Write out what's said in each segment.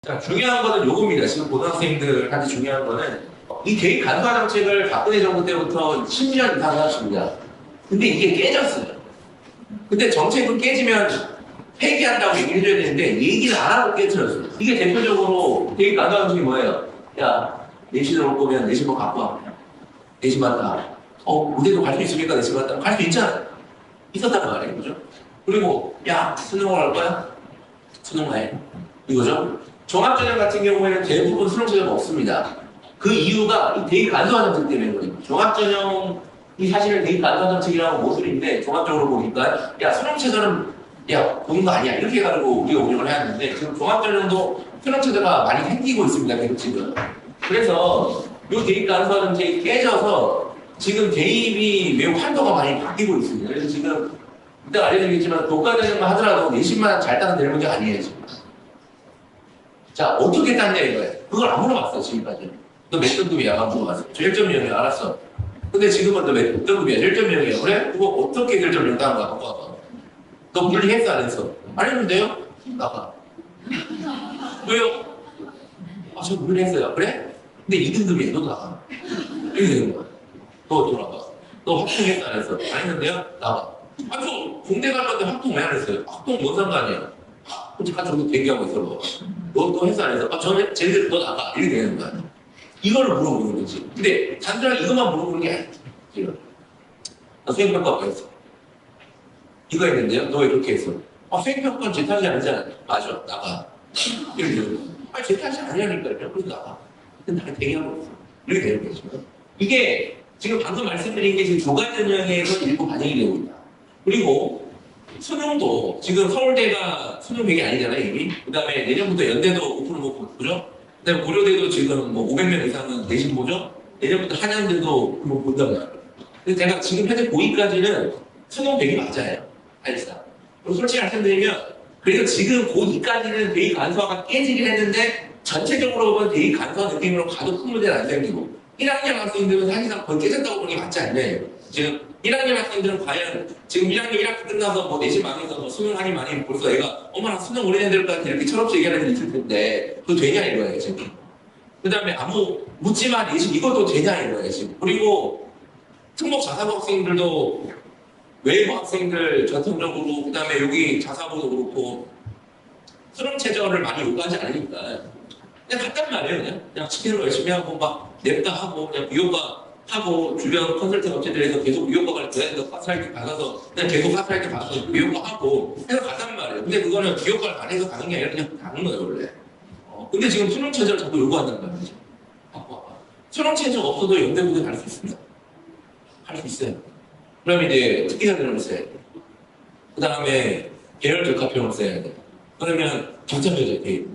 자, 중요한 거는 요겁니다. 지금 고등학생들한테 중요한 거는 이 대입 간소화 정책을 박근혜 정부 때부터 10년 이상 해왔습니다. 근데 이게 깨졌어요. 근데 정책은 깨지면 폐기한다고 얘기를 해줘야 되는데 얘기를 안 하고 깨트렸어요. 이게 대표적으로 대입 간소화 정책이 뭐예요? 야, 내신을 올 거면 내신 뭐 갖고 와. 내신 받다. 무대도 갈 수 있습니까? 내신 받다. 갈 수 있잖아요. 있었단 말이에요. 그죠? 그리고 야, 수능을 할 거야? 수능을 해. 이거죠? 종합전형 같은 경우에는 대부분 수능제도가 없습니다. 그 이유가 이 대입 간소화 정책 때문에 거예요. 종합전형이 사실은 대입 간소화 정책이라고 모술인데 종합적으로 보니까 야 수능체제는 야 보는 거 아니야 이렇게 해가지고 우리가 운영을 해야 하는데 지금 종합전형도 수능체제가 많이 생기고 있습니다. 계속 지금. 그래서 이 대입 간소화 정책이 깨져서 지금 대입이 매우 한도가 많이 바뀌고 있습니다. 그래서 지금 이따 알려드리겠지만 교과전형만 하더라도 내신만 잘 따면 되는 문제 아니에요 지금. 자, 어떻게 땄냐 이거예요. 그걸 안 물어봤어, 지금까지. 너 몇 등급이야? 안 물어봤어. 저 1.0이야, 알았어. 근데 지금은 너 몇 등급이야? 1.0이야. 그래? 그거 어떻게 1.0 따는 거야? 갖고 와봐. 너 분리했어, 안 했어? 안 했는데요? 나가. 왜요? 저 분리했어요. 그래? 근데 2등급이야. 너도 나가. 이렇게 되는 거야. 너 돌아가. 너 합동했어, 안 했어? 안 했는데요? 나가. 저 공대 갈 건데 합동 왜 안 했어요? 합동 뭔 상관이야? 솔직히 저도 대기하고 있어. 너 했어 안 했어? 저는 쟤네들 너 나가. 이렇게 되는 거야. 이거를 물어보는 거지. 근데 단순하게 이것만 물어보는 게 아니야. 지금. 나 수행평가 왜 했어? 이거 했는데요? 너 왜 그렇게 했어? 수행평가는 제 탓이 아니잖아. 맞아. 나가. 이렇게 되는 거야. 제 탓이 아니라니까요. 그래서 나가. 근데 나는 대기하고 있어. 이렇게 되는 거죠. 이게 지금 방금 말씀드린 게 지금 교과전형에서 일부 반영이 되고 있다. 그리고 수능도 지금 서울대가 수능 100이 아니잖아요 이미. 그 다음에 내년부터 연대도 오픈을 못 보죠. 그 다음에 고려대도 지금 뭐 500명 이상은 내신 보죠. 내년부터 한양대도 뭐 본단 말이에요. 근데 제가 지금 현재 고2까지는 수능 100이 맞아요. 사실상. 그리고 솔직히 말씀드리면 그래서 지금 고2까지는 대입 간소화가 깨지긴 했는데 전체적으로 보면 대입 간소화 느낌으로 가도 큰 문제는 안 생기고 1학년 학생들은 사실상 거의 깨졌다고 보는 게 맞지 않나요? 지금 1학년 학생들은 과연 지금 1학년 1학기 끝나서 뭐 내신 망해서 뭐 수능 하니 많이 벌써 애가 어머나 수능 오래 해야 될 것 같아 이렇게 철없이 얘기하는 애들 있을 텐데 그거 되냐 이거예요 지금. 그 다음에 아무 묻지마 내신 이것도 되냐 이거예요 지금. 그리고 특목 자사고 학생들도 외부 학생들 전통적으로 그 다음에 여기 자사고도 그렇고 수능 최저를 많이 요구하지 않으니까 그냥 갔단 말이에요. 그냥 스킬을 열심히 하고 막 냅다 하고 그냥 비효과 하고 주변 컨설팅 업체들에서 계속 비효과를 그래서 가스라이팅 받아서 그냥 계속 가스라이팅 받아서 비효과 하고 해서 갔단 말이에요. 근데 그거는 비효과를 안 해서 가는 게 아니라 그냥 가는 거예요 원래. 근데 지금 수능 최저를 자꾸 요구한단 말이죠. 수능 최저 없어도 연대부대 갈 수 있습니다. 할 수 있어요. 그럼 이제 특기자들을 써야 돼. 그 다음에 계열 적합형을 써야 돼. 그러면 경찰조제 돼.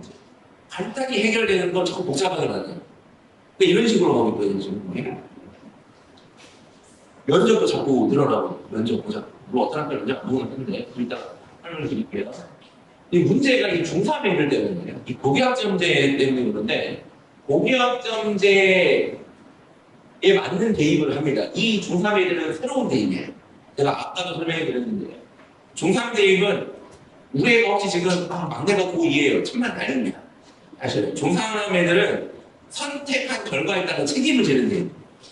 간단히 해결되는 건 자꾸 복잡하게 만들어요. 이런 식으로 가고 있거든요, 지금. 면접도 자꾸 늘어나고, 면접 보자. 뭐 어떤 학교 면접 안 보는 건데, 이따가 설명을 드릴게요. 이 문제가 이 중3애들 때문이에요. 이 고교학점제 때문에 그런데, 고교학점제에 맞는 대입을 합니다. 이 중3애들은 새로운 대입이에요. 제가 아까도 설명해 드렸는데, 중3 대입은 우리 애가 혹시 지금 막내가 고2예요. 정말 다릅니다. 사실 중3 애들은 선택한 결과에 따라 책임을 지는 데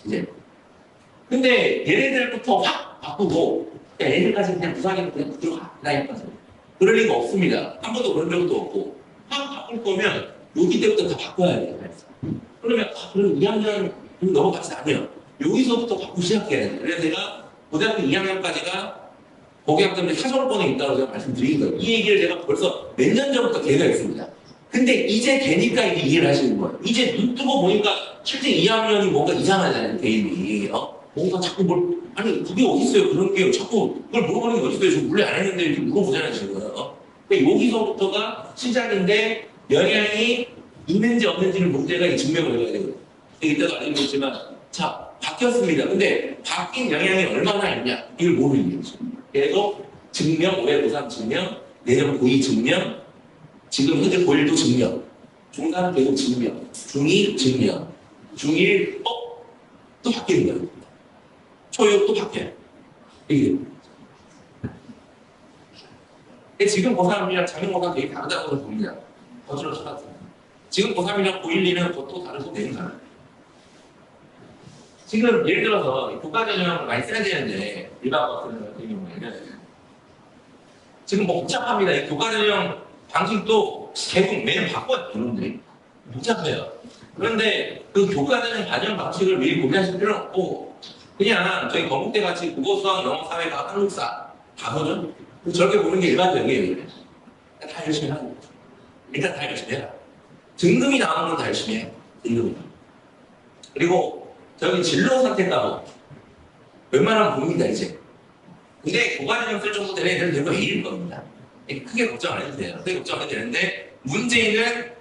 이제. 근데 얘네들부터 확 바꾸고 얘네들까지 그냥 무상하게 그냥 들어가 나이까지 그럴 리가 없습니다. 한 번도 그런 적도 없고 확 바꿀 거면 여기 때부터 다 바꿔야 돼요. 그러면 그럼 2학년 넘어가지 않아요. 여기서부터 바꾸기 시작해야 돼요. 그래서 제가 고등학교 2학년까지가 고교학점제 사설권에 있다고 제가 말씀드린 거예요. 이 얘기를 제가 벌써 몇 년 전부터 계획했습니다. 근데 이제 되니까 이게 이해를 하시는 거예요. 이제 눈 뜨고 보니까 실제 2학년이 뭔가 이상하잖아요, 대입이. 뭔가 자꾸 아니, 그게 어딨어요, 그런 게. 자꾸 그걸 물어보는 게 어딨어요. 저 원래 안 했는데 이렇게 물어보잖아요, 지금. 그러니까 여기서부터가 시작인데 영향이 있는지 없는지를 문제가 증명을 해봐야 되거든요. 이때도 알려드렸지만, 자, 바뀌었습니다. 근데 바뀐 영향이 얼마나 있냐, 이걸 모르는 거죠. 그래서 증명, 올해 고3 증명, 내년 고2 증명, 지금 현재 고1도 증명, 중3 계속 증명, 중2 증명, 중1 또 바뀌는 거예요. 초육 또 바뀌어요. 이게. 지금 고3이랑 작년 고3 되게 다르다고 봅니다. 어쩌고 저쩌고. 지금 고3이랑 고1, 2는 또 다르고 되는가? 지금 예를 들어서 교과전형을 많이 써야 되는데 일반 과학생 같은 경우에는 지금 뭐 복잡합니다. 이 교과전형 방식도 계속 매일 바꿔요. 여러분들이 복잡해요. 그런데 그 교과전형 반영 방식을 미리 고민하실 필요는 없고 그냥 저희 건국대 같이 국어, 수학, 영어, 사회가 한국사 다 보죠. 저렇게 보는 게 일반적이에요. 다 열심히 하고 일단 다 열심히 해라. 등급이 나오는 건 다 열심히 해. 등급이. 그리고 저기 진로 선택 과목 웬만하면 봅니다 이제. 근데 교과전형 쓸 정도 되는 애들은 대부분 A일 겁니다. 크게 걱정 안 해도 돼요. 크게 걱정 안 해도 되는데 문제는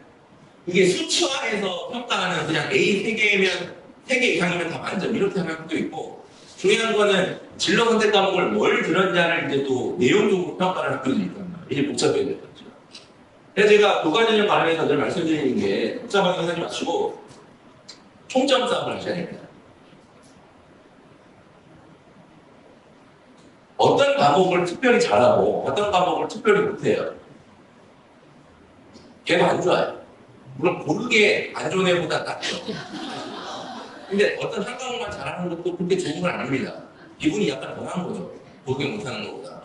이게 수치화해서 평가하는 그냥 A 3개면 3개 이상이면 다 만점 이렇게 하는 학교도 있고 중요한 거는 진로 선택 과목을 뭘 들었냐를 이제 또 내용적으로 평가하는 학교도 있거든요. 이게 복잡해야 되거든요. 그래서 제가 교과전형 관련해서 늘 말씀드리는 게 복잡하게 생각하지 마시고 총점 싸움을 하셔야 됩니다. 어떤 과목을 특별히 잘하고 어떤 과목을 특별히 못해요. 걔도 안 좋아요. 물론 고르게 안 좋은 애보다 낫죠. 근데 어떤 한 과목만 잘하는 것도 그렇게 좋은 건 아닙니다. 기분이 약간 덜한 거죠. 고르게 못하는 것보다.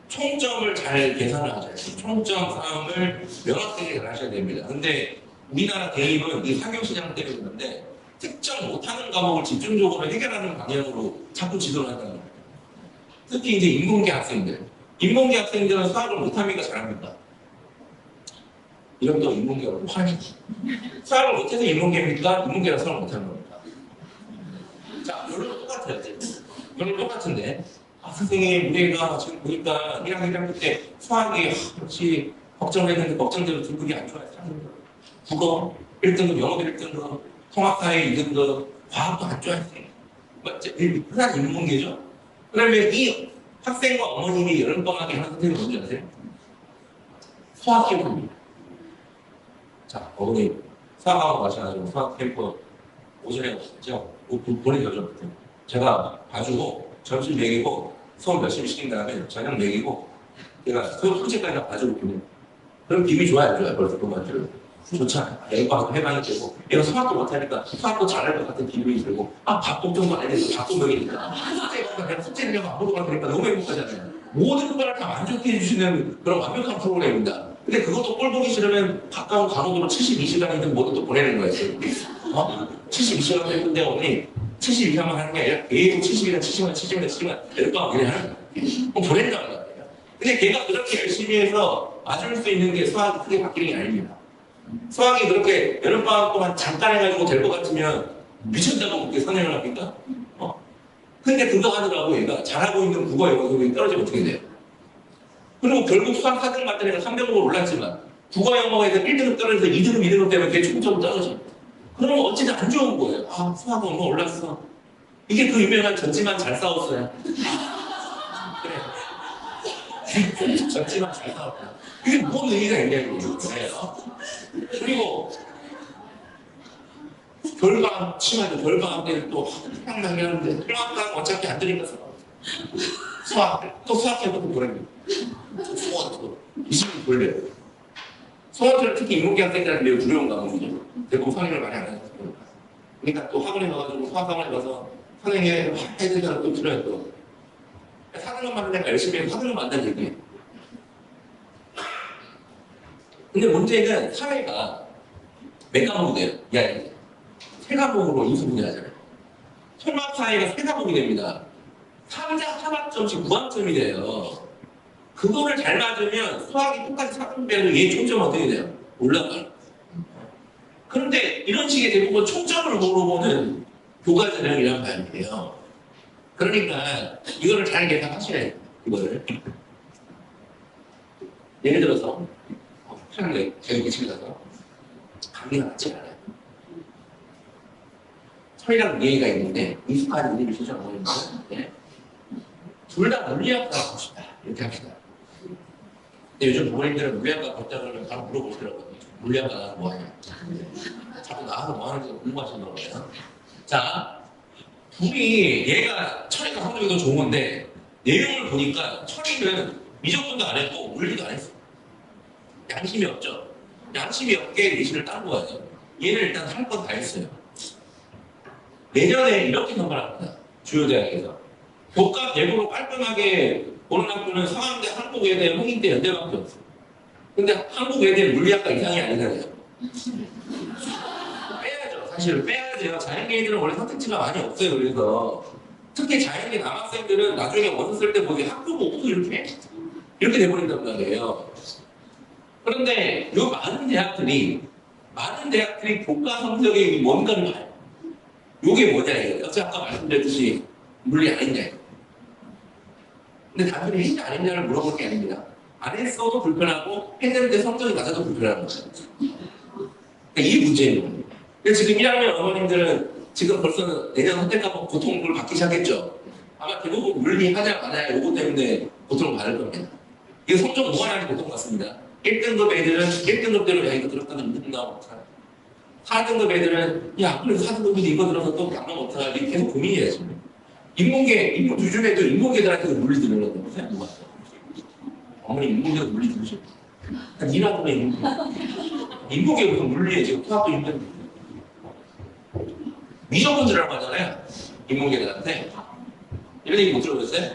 총점을 잘 계산을 하셔야 돼요. 총점 싸움을 명확하게 잘 하셔야 됩니다. 근데 우리나라 대입은 이 상용시장 때문에 그런데 특정 못하는 과목을 집중적으로 해결하는 방향으로 자꾸 지도를 한다는 거예요. 특히 이제 인문계 학생들. 인문계 학생들은 수학을 못합니까? 잘합니까? 이런 또 인문계가 화내지. 수학을 못해서 인문계입니까? 인문계가 수학을 못하는 겁니까? 자, 결론은 똑같아요. 결론은 똑같은데. 선생님, 우리가 지금 보니까 1학년, 1학년 때 수학이 역시 걱정했는데 걱정대로 등급이 안 좋아요. 국어 1등급, 영어도 1등급, 통합사회 2등급, 과학도 안 좋아했어요. 흔한 인문계죠? 그러면 이 학생과 어머님이 여름방학에 하는 선생님이 뭔지 아세요? 수학 캠프입니다. 자, 어머니 수학하고 가셔가지고 수학 캠프 오전에 오셨죠? 보내줘죠. 제가 봐주고 점심 먹이고 수업 열심히 시킨 다음에 저녁 먹이고 제가 수업 숙제까지 다 봐주고 오거든요. 그럼 기분이 좋아요, 안 좋아요? 벌써 그만 좋잖아요. 애가 해방이 되고 얘가 수학도 못하니까 수학도 잘할 것 같은 기분이 들고 밥 걱정도 안 해도 밥 먹이니까 숙제가 내가 숙제 내려고 안 보고 가니까 너무 행복하잖아요. 모든 걸 다 만족해 주시는 그런 완벽한 프로그램입니다. 근데 그것도 꼴 보기 싫으면 가까운 강원도로 72시간이든 뭐든 또 보내는 거예요. 72시간 했는데 어머니 72시간만 하는 게 아니라 계속 70일이나 70일, 70일, 70일 여름방학 그냥 하는 거예요. 보낸다는 거예요. 근데 걔가 그렇게 열심히 해서 맞을 수 있는 게 수학이 크게 바뀌는 게 아닙니다. 수학이 그렇게 여름방학 동안 잠깐 해가지고 될 것 같으면 미쳤다고 그렇게 선행을 합니까? 근데 그거 하느라고 얘가 잘하고 있는 국어 영어 능력이 떨어지면 어떻게 돼요? 그리고 결국 수학 4등 맞던 애가 3등급으로 올랐지만 국어 영어에서 1등급 떨어져서 2등급, 2등급 때문에 걔 총점 떨어져. 그러면 어쨌든 안 좋은 거예요. 수학 영어 올랐어. 이게 그 유명한 졌지만 잘 싸웠어요. 그래. 졌지만 잘 싸웠다. 이게 뭔 의미가 있냐는 거예요. 그리고 결방 심하죠. 결방학 때는 또 생각나게 하는데 결방학 어차피 안 되니까 수학 또 수학 해도 보냅니다. 수학도 20분 돌려요. 수학을 특히 인문계 학생들한테 매우 두려운 과목이죠. 대부분 선행을 많이 안 하는 거니까. 그러니까 또 학원에 가가지고 수학학원에 가서 선행에 해드리잖아 또 들어요 또. 사는 것만 내가 열심히 해서 사는 것만 한다는 얘기예요. 근데 문제는 사회가 몇 과목이 돼요? 야, 세 과목으로 인수분해하잖아요. 통합사회가 세 과목이 됩니다. 3자 하나점씩 무한점이 돼요. 그거를 잘 맞으면 수학이 똑같이 4등배도 얘 총점 어떻게 돼요? 올라가요. 그런데 이런 식의 대부분 총점을 물어보는 교과전형이란 말이에요. 그러니까 이거를 잘 계산하셔야 돼요. 이거를. 예를 들어서 최근에 저희 집에 가서 감기가 낫지 않아요. 철이랑 예의가 있는데 익숙한 이름이 시절 어머니인데 네. 둘 다 물리학과 가고 싶다. 이렇게 합시다. 근데 요즘 부모님들은 물리학과 갔다 그러면 바로 물어보시더라고요. 물리학과 나와서 뭐 하냐. 자꾸 나와서 뭐 하는지 궁금하시더라고요. 자, 둘이 얘가 철이가 성적이 더 좋은 건데 내용을 보니까 철이는 미적분도 안 했고 물리도 안 했어. 양심이 없죠. 양심이 없게 내신을 딴 거예요. 얘는 일단 할 건 다 했어요. 내년에 이렇게 선발합니다. 주요 대학에서. 교과 대부로 깔끔하게 보는 학교는 서강대, 한국외대, 홍익대, 연대밖에 없어요. 근데 한국외대 물리학과 이상이 아니잖아요. 빼야죠. 사실 빼야죠. 자연계들은 원래 선택지가 많이 없어요. 그래서 특히 자연계 남학생들은 나중에 원서 쓸 때 보기 학교가 없어 이렇게 돼버린단 말이에요. 그런데 이 많은 대학들이 교과 성적이 뭔가를 봐요. 이게 뭐냐 이거예요. 어제 아까 말씀드렸듯이 물리 아니냐. 근데 단순히 했냐 안 했냐를 물어볼 게 아닙니다. 안 했어도 불편하고 했는데 성적이 낮아도 불편한 거죠. 그러니까 이게 문제인 겁니다. 그래서 지금 1학년 어머님들은 지금 벌써 내년 선택하고 고통을 받기 시작했죠. 아마 대부분 물리 하냐 마냐 요거 때문에 고통을 받을 겁니다. 이게 성적 무한하게 고통 같습니다. 1등급 애들은 1등급대로 야 이거 들었다가 2등급 나오면 어떡하나. 4등급 애들은 야 그래도 4등급인데 이거 들어서 또 나오면 어떡하나. 이게 계속 고민이에요 지금. 요즘 애들 인문계들한테 물리 들으려고 생각해봐. 어머니 인문계도 물리 들으셔. 한 1학년에 인문계 무슨 물리에 지금 토합도 힘든데. 미적분들이라고 하잖아요. 인문계들한테. 이런 얘기 못 들어보셨어요?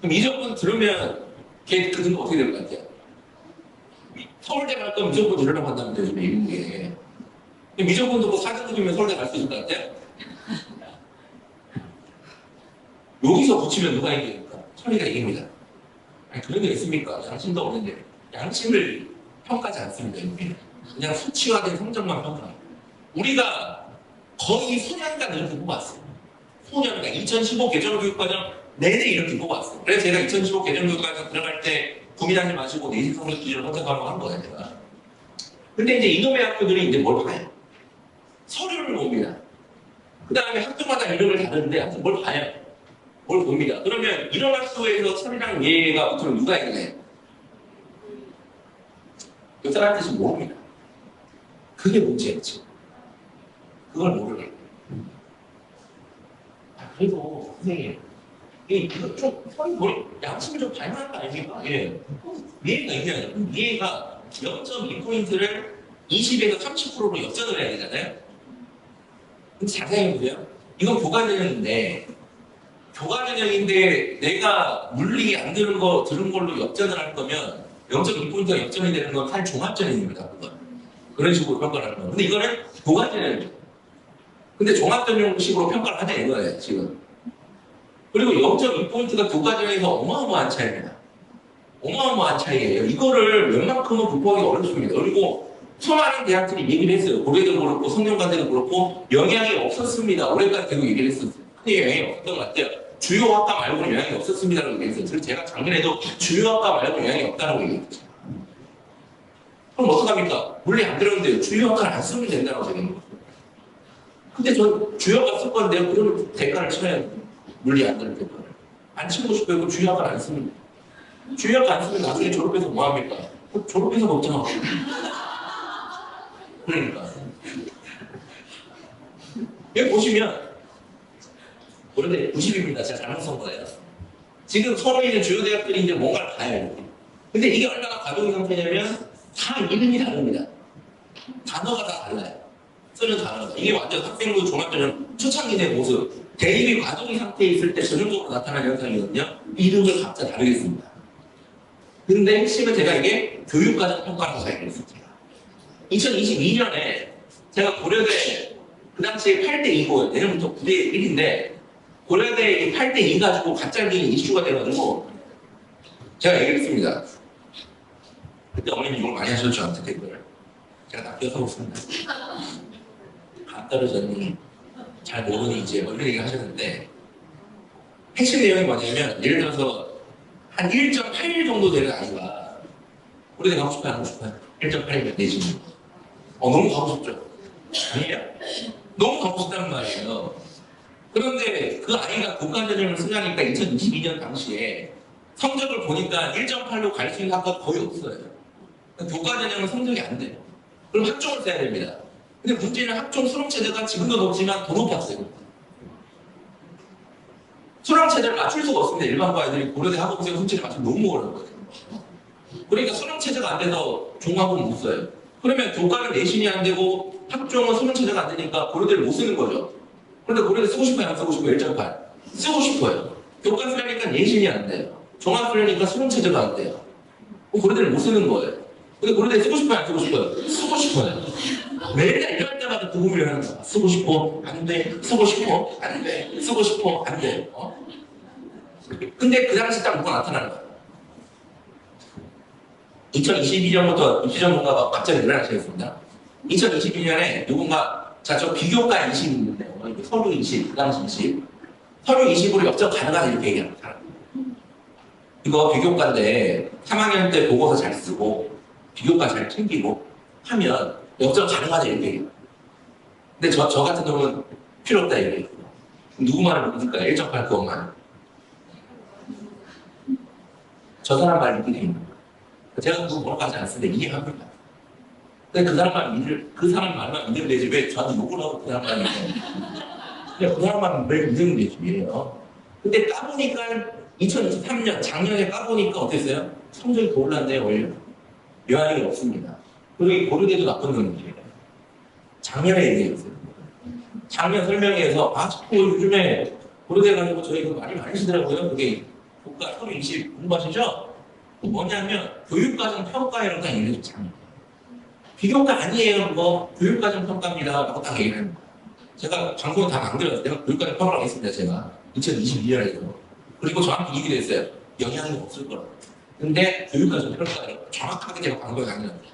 그럼 미적분 들으면 걔 그 등급 어떻게 될 것 같아요? 서울대 갈 거면 미적분 들으려고 한다면 되죠, 인문계. 미적분도 뭐 4등급이면 서울대 갈 수 있을 것 같아요? 여기서 붙이면 누가 이깁니까? 천리가 이깁니다. 아니, 그런 게 있습니까? 양심도 없는데. 양심을 평가하지 않습니다, 여기는. 그냥 수치화된 성적만 평가합니다. 우리가 거의 소년간 이렇게 뽑았어요. 소년간 2015 개정교육과정 내내 이렇게 뽑았어요. 그래서 제가 2015 개정교육과정 들어갈 때 고민하지 마시고 내신 성적 기준을 선택하라고 한 거예요, 제가. 근데 이제 이놈의 학교들이 이제 뭘 봐요? 서류를 봅니다. 그 다음에 학교마다 이름을 다르는데 하여튼 뭘 봐요? 뭘 봅니다. 그러면 이런 학교에서 서류랑 예가 붙으면 누가 이기나요? 그 사람 뜻이 모릅니다. 그게 문제였죠. 그걸 모르는. 그래도 선생님, 이거 좀 양심을 좀 발견한 거 아닙니까? 예. 이해가 있냐면 이해가 0.2포인트를 20에서 30%로 역전을 해야 되잖아요. 근데 자세히 보세요. 이건 교과전형인데 내가 물리 안 들은 걸로 역전을 할 거면 0.2포인트가 역전이 되는 건 탈종합전형입니다. 그런 식으로 평가를 하는 거예요. 근데 이거는 교과전형이죠. 근데 종합전형식으로 평가를 하자 이거예요, 지금. 그리고 0.2포인트가 교과전형에서 어마어마한 차이입니다. 어마어마한 차이예요. 이거를 웬만큼은 극복하기 어렵습니다. 그리고 수많은 대학들이 얘기를 했어요. 고대도 그렇고 성균관대도 그렇고 영향이 없었습니다. 올해까지 계속 얘기를 했었어요. 크게 영향이 없었던 것 같아요. 주요 학과 말고는 영향이 없었습니다라고 얘기했어요. 그래서 제가 작년에도 주요 학과 말고는 영향이 없다고 얘기했죠. 그럼 어떡합니까? 물리 안 들었는데 주요 학과를 안 쓰면 된다고 얘기했는 거죠. 근데 전 주요학과 쓸 건데요. 그러면 대가를 쳐야 돼요. 물리 안 들은 대가를. 안 치고 싶어요. 그럼 주요학과를 안 쓰면 돼요. 주요학과 안 쓰면 나중에 졸업해서 뭐 합니까? 졸업해서 먹잖아. 그러니까. 여기 보시면, 그런데 90입니다. 제가 잘못 쓴 거예요. 지금 서울에 있는 주요 대학들이 이제 뭔가를 봐요. 근데 이게 얼마나 과도기 상태냐면, 다 이름이 다릅니다. 단어가 다 달라요. 쓰는 단어가. 이게 완전 학생부 종합전형 초창기 때 모습. 대입이 과도기 상태에 있을 때 전형적으로 나타나는 현상이거든요. 이름을 각자 다르게 씁니다. 근데 핵심은 제가 이게 교육과정 평가라고 얘기했습니다. 2022년에 제가 고려대 그 당시에 8대2고 내년부터 9대1인데 고려대 8대2 가지고 갑자기 이슈가 돼가지고 제가 얘기를 했습니다. 그때 어머님이 욕을 많이 하셨죠, 저한테 댓글을. 제가 낚여서 웃습니다. 안 떨어졌니? 잘 모르니 이제 뭐 이런 얘기 하셨는데 핵심 내용이 뭐냐면 예를 들어서 한 1.8 정도 되는 아이가 고려대 가고 싶어요? 안 가고 싶어요? 1.8이면 내지 너무 가고 싶죠? 아니에요? 너무 가고 싶다는 말이에요. 그런데 그 아이가 교과전형을 쓰려니까 2022년 당시에 성적을 보니까 1.8로 갈 수 있는 학과가 거의 없어요. 교과전형은 성적이 안 돼요. 그럼 학종을 써야 됩니다. 근데 문제는 학종 수능체제가 지금도 높지만 더 높았어요. 수능체제를 맞출 수가 없습니다. 일반고 애들이 고려대 학업생 수치를 맞추면 너무 어려운 거예요. 그러니까 수능체제가 안 돼서 종합은 못 써요. 그러면 교과는 내신이 안 되고 학종은 수능 최저가 안 되니까 고려대를 못 쓰는 거죠. 그런데 고려대 쓰고 싶어요? 안 쓰고 싶어요? 1.8. 쓰고 싶어요. 교과 쓰려니까 내신이 안 돼요. 종합 쓰려니까 수능 최저가 안 돼요. 고려대를 못 쓰는 거예요. 근데 고려대 쓰고 싶어요? 안 쓰고 싶어요? 쓰고 싶어요. 매일 이럴 때마다 그 고민을 하는 거야. 쓰고 싶어? 안 돼. 쓰고 싶어? 안 돼. 쓰고 싶어? 안 돼. 근데 그 당시 딱 뭐가 나타나는 거야. 2022년부터 입시 전문가가 갑자기 일어나시겠습니다. 2022년에 누군가, 자, 저 비교과 20 있는데요. 서류 20, 그 당시 20. 서류 20으로 역적 가능하다 이렇게 얘기합니다. 이거 비교과인데 3학년 때 보고서 잘 쓰고 비교과 잘 챙기고 하면 역적 가능하다 이렇게 얘기해요. 근데 저 같은 놈은 필요 없다 이렇게 얘기해요. 누구 말을 믿을까요? 1.8 그것만. 저 사람 말 믿게 돼 있는 거예요. 제가 그거 뭐라고 하지 않습니다. 이해합니다. 근데 그 사람 말만 믿으면 되지. 왜 저한테 욕을 하고 그 사람 말만 믿어요? 그냥 그 사람만 매일 믿으면 되지. 근데 까보니까 2023년, 작년에 까보니까 어땠어요? 성적이 더 올랐네요, 오히려. 묘안이 없습니다. 그리고 고려대도 나쁜 놈이에요. 작년에 얘기했어요. 작년 설명회에서, 자꾸 요즘에 고려대 가지고 저희 그 말이 많으시더라고요. 그게 교과 서류 20 공부하시죠? 뭐냐면 교육과정 평가라고 얘기를 했잖아요. 비교과 아니에요. 교육과정 평가입니다. 라고 딱 얘기를 합니다. 제가 방송을 다 만들었어요. 내가 교육과정 평가를 하겠습니다. 제가 2022년에도. 그리고 정확히 얘기를 했어요. 영향이 없을 거라고. 근데 교육과정 평가를 정확하게 제가 방송에 강의합니다.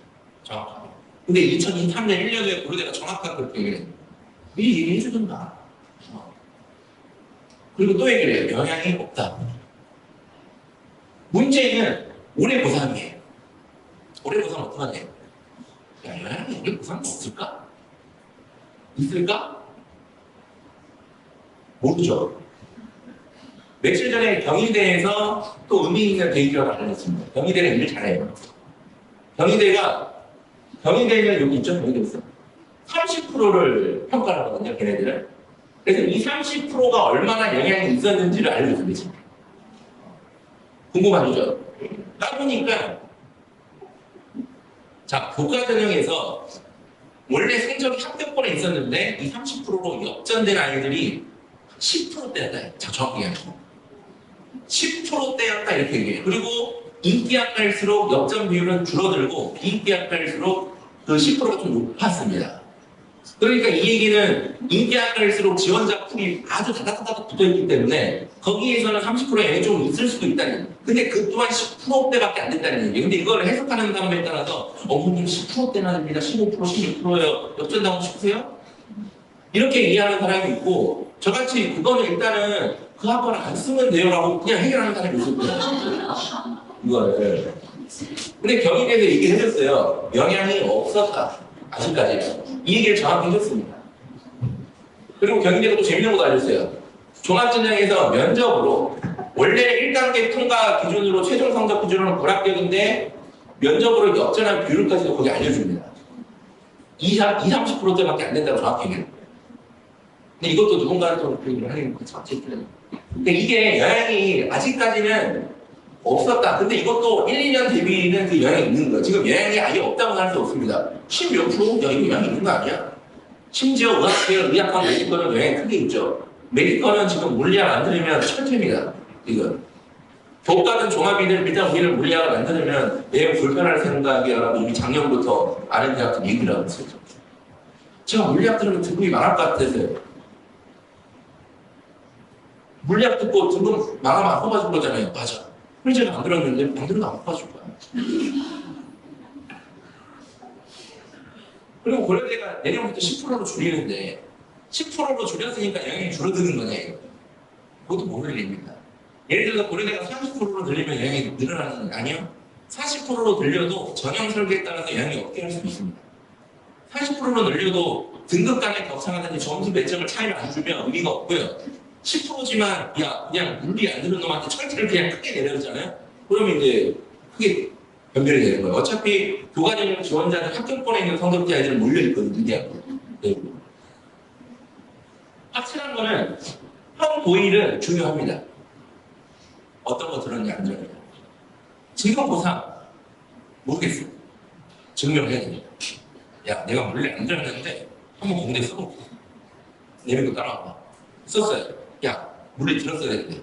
정확하게. 근데 2023년 1년 후에 고려대가 정확하게 그렇게 얘기를 했어요. 미리 얘기해 주든가. 그리고 또 얘기를 해요. 영향이 없다. 문제는 올해 고3이에요. 올해 고3 어떡하냐? 영향이 올해 고3은 없을까? 있을까? 모르죠. 며칠 전에 경희대에서 또 의미 있는 데이터를 알려줬습니다. 경희대는 일 잘해요. 경희대는 여기 있죠? 경희대 있어. 30%를 평가를 하거든요, 걔네들은. 그래서 이 30%가 얼마나 영향이 있었는지를 알려줍니다. 궁금하죠? 따보니까, 자, 교과전형에서 원래 성적이 합격권에 있었는데 이 30%로 역전된 아이들이 10%대였다. 자, 정확히 얘기하죠. 10%대였다 이렇게 얘기해요. 그리고 인기학과일수록 역전 비율은 줄어들고 비인기학과일수록 그 10%가 좀 높았습니다. 그러니까 이 얘기는 인기학과일수록 지원자 풀이 아주 다닥다닥 붙어있기 때문에 거기에서는 30%의 영향이 좀 있을 수도 있다는. 근데 그 또한 10%대밖에 안 된다는 얘기예요. 근데 이걸 해석하는 사람에 따라서 어머님 10%대나 됩니다. 15%, 16%예요. 역전당하고 싶으세요? 이렇게 이해하는 사람이 있고 저같이 그거는 일단은 그 학과를 안 쓰면 돼요라고 그냥 해결하는 사람이 있을 거예요. 이거를. 근데 경희대에서 얘기를 해줬어요. 영향이 없었다. 아직까지. 이 얘기를 정확히 해줬습니다. 그리고 경희대가 또 재밌는 것도 알려줬어요. 종합전형에서 면접으로 원래 1단계 통과 기준으로 최종 성적 기준으로는 불합격인데 면접으로 역전한 비율까지도 거기 알려줍니다. 30%대밖에 안 된다고 정확히 얘기해요. 근데 이것도 누군가는 또 얘기를 하는 거죠. 근데 이게 영향이 아직까지는 없었다. 근데 이것도 1, 2년 대비는 그 영향이 있는 거예요. 지금 영향이 아예 없다고 할 수 없습니다. 10몇 프로? 야, 이거 영향이 있는 거 아니야? 심지어 의학계열, 의학과 메디컬은 영향이 크게 있죠. 메디컬은 지금 물리학 안 들으면 철퇴입니다. 지금. 교과는 종합이든 일단 우리를 물리학을 안 들으면 매우 불편할 생각이라고 이미 작년부터 아는 대학들 얘기를 하고 있어요. 제가 물리학 들으면 등급이 망할 것 같아서요. 물리학 듣고 등급 망하면 안 뽑아줄 거잖아요. 맞아. 제가 안 들었는데 안 들어도 안 뽑아줄 거야. 그리고 고려대가 내년부터 10%로 줄이는데 10%로 줄였으니까 영향이 줄어드는 거네. 그것도 모를 일입니다. 예를 들어서 고려대가 30%로 늘리면 영향이 늘어나는 거 아니요? 40%로 늘려도 전형 설계에 따라서 영향이 없게 할 수도 있습니다. 40%로 늘려도 등급 간의 격차라든지 점수 몇 점을 차이를 안 주면 의미가 없고요. 10%지만 그냥 물리 안 들은 놈한테 철퇴를 그냥 크게 내려주잖아요. 그러면 이제 크게 변별이 되는 거예요. 어차피 교과전형 지원자는 합격권에 있는 성적자 애들 몰려있거든요. 이대학교. 네. 확실한 거는 형 고일은 중요합니다. 어떤 거 들었냐 안 들었냐. 지금 고3 모르겠어요. 증명해야 됩니다. 야, 내가 물리 안 들었는데 한번 공대 써볼게. 내밀고 따라와봐. 썼어요. 야, 물리 들었어야 되는데.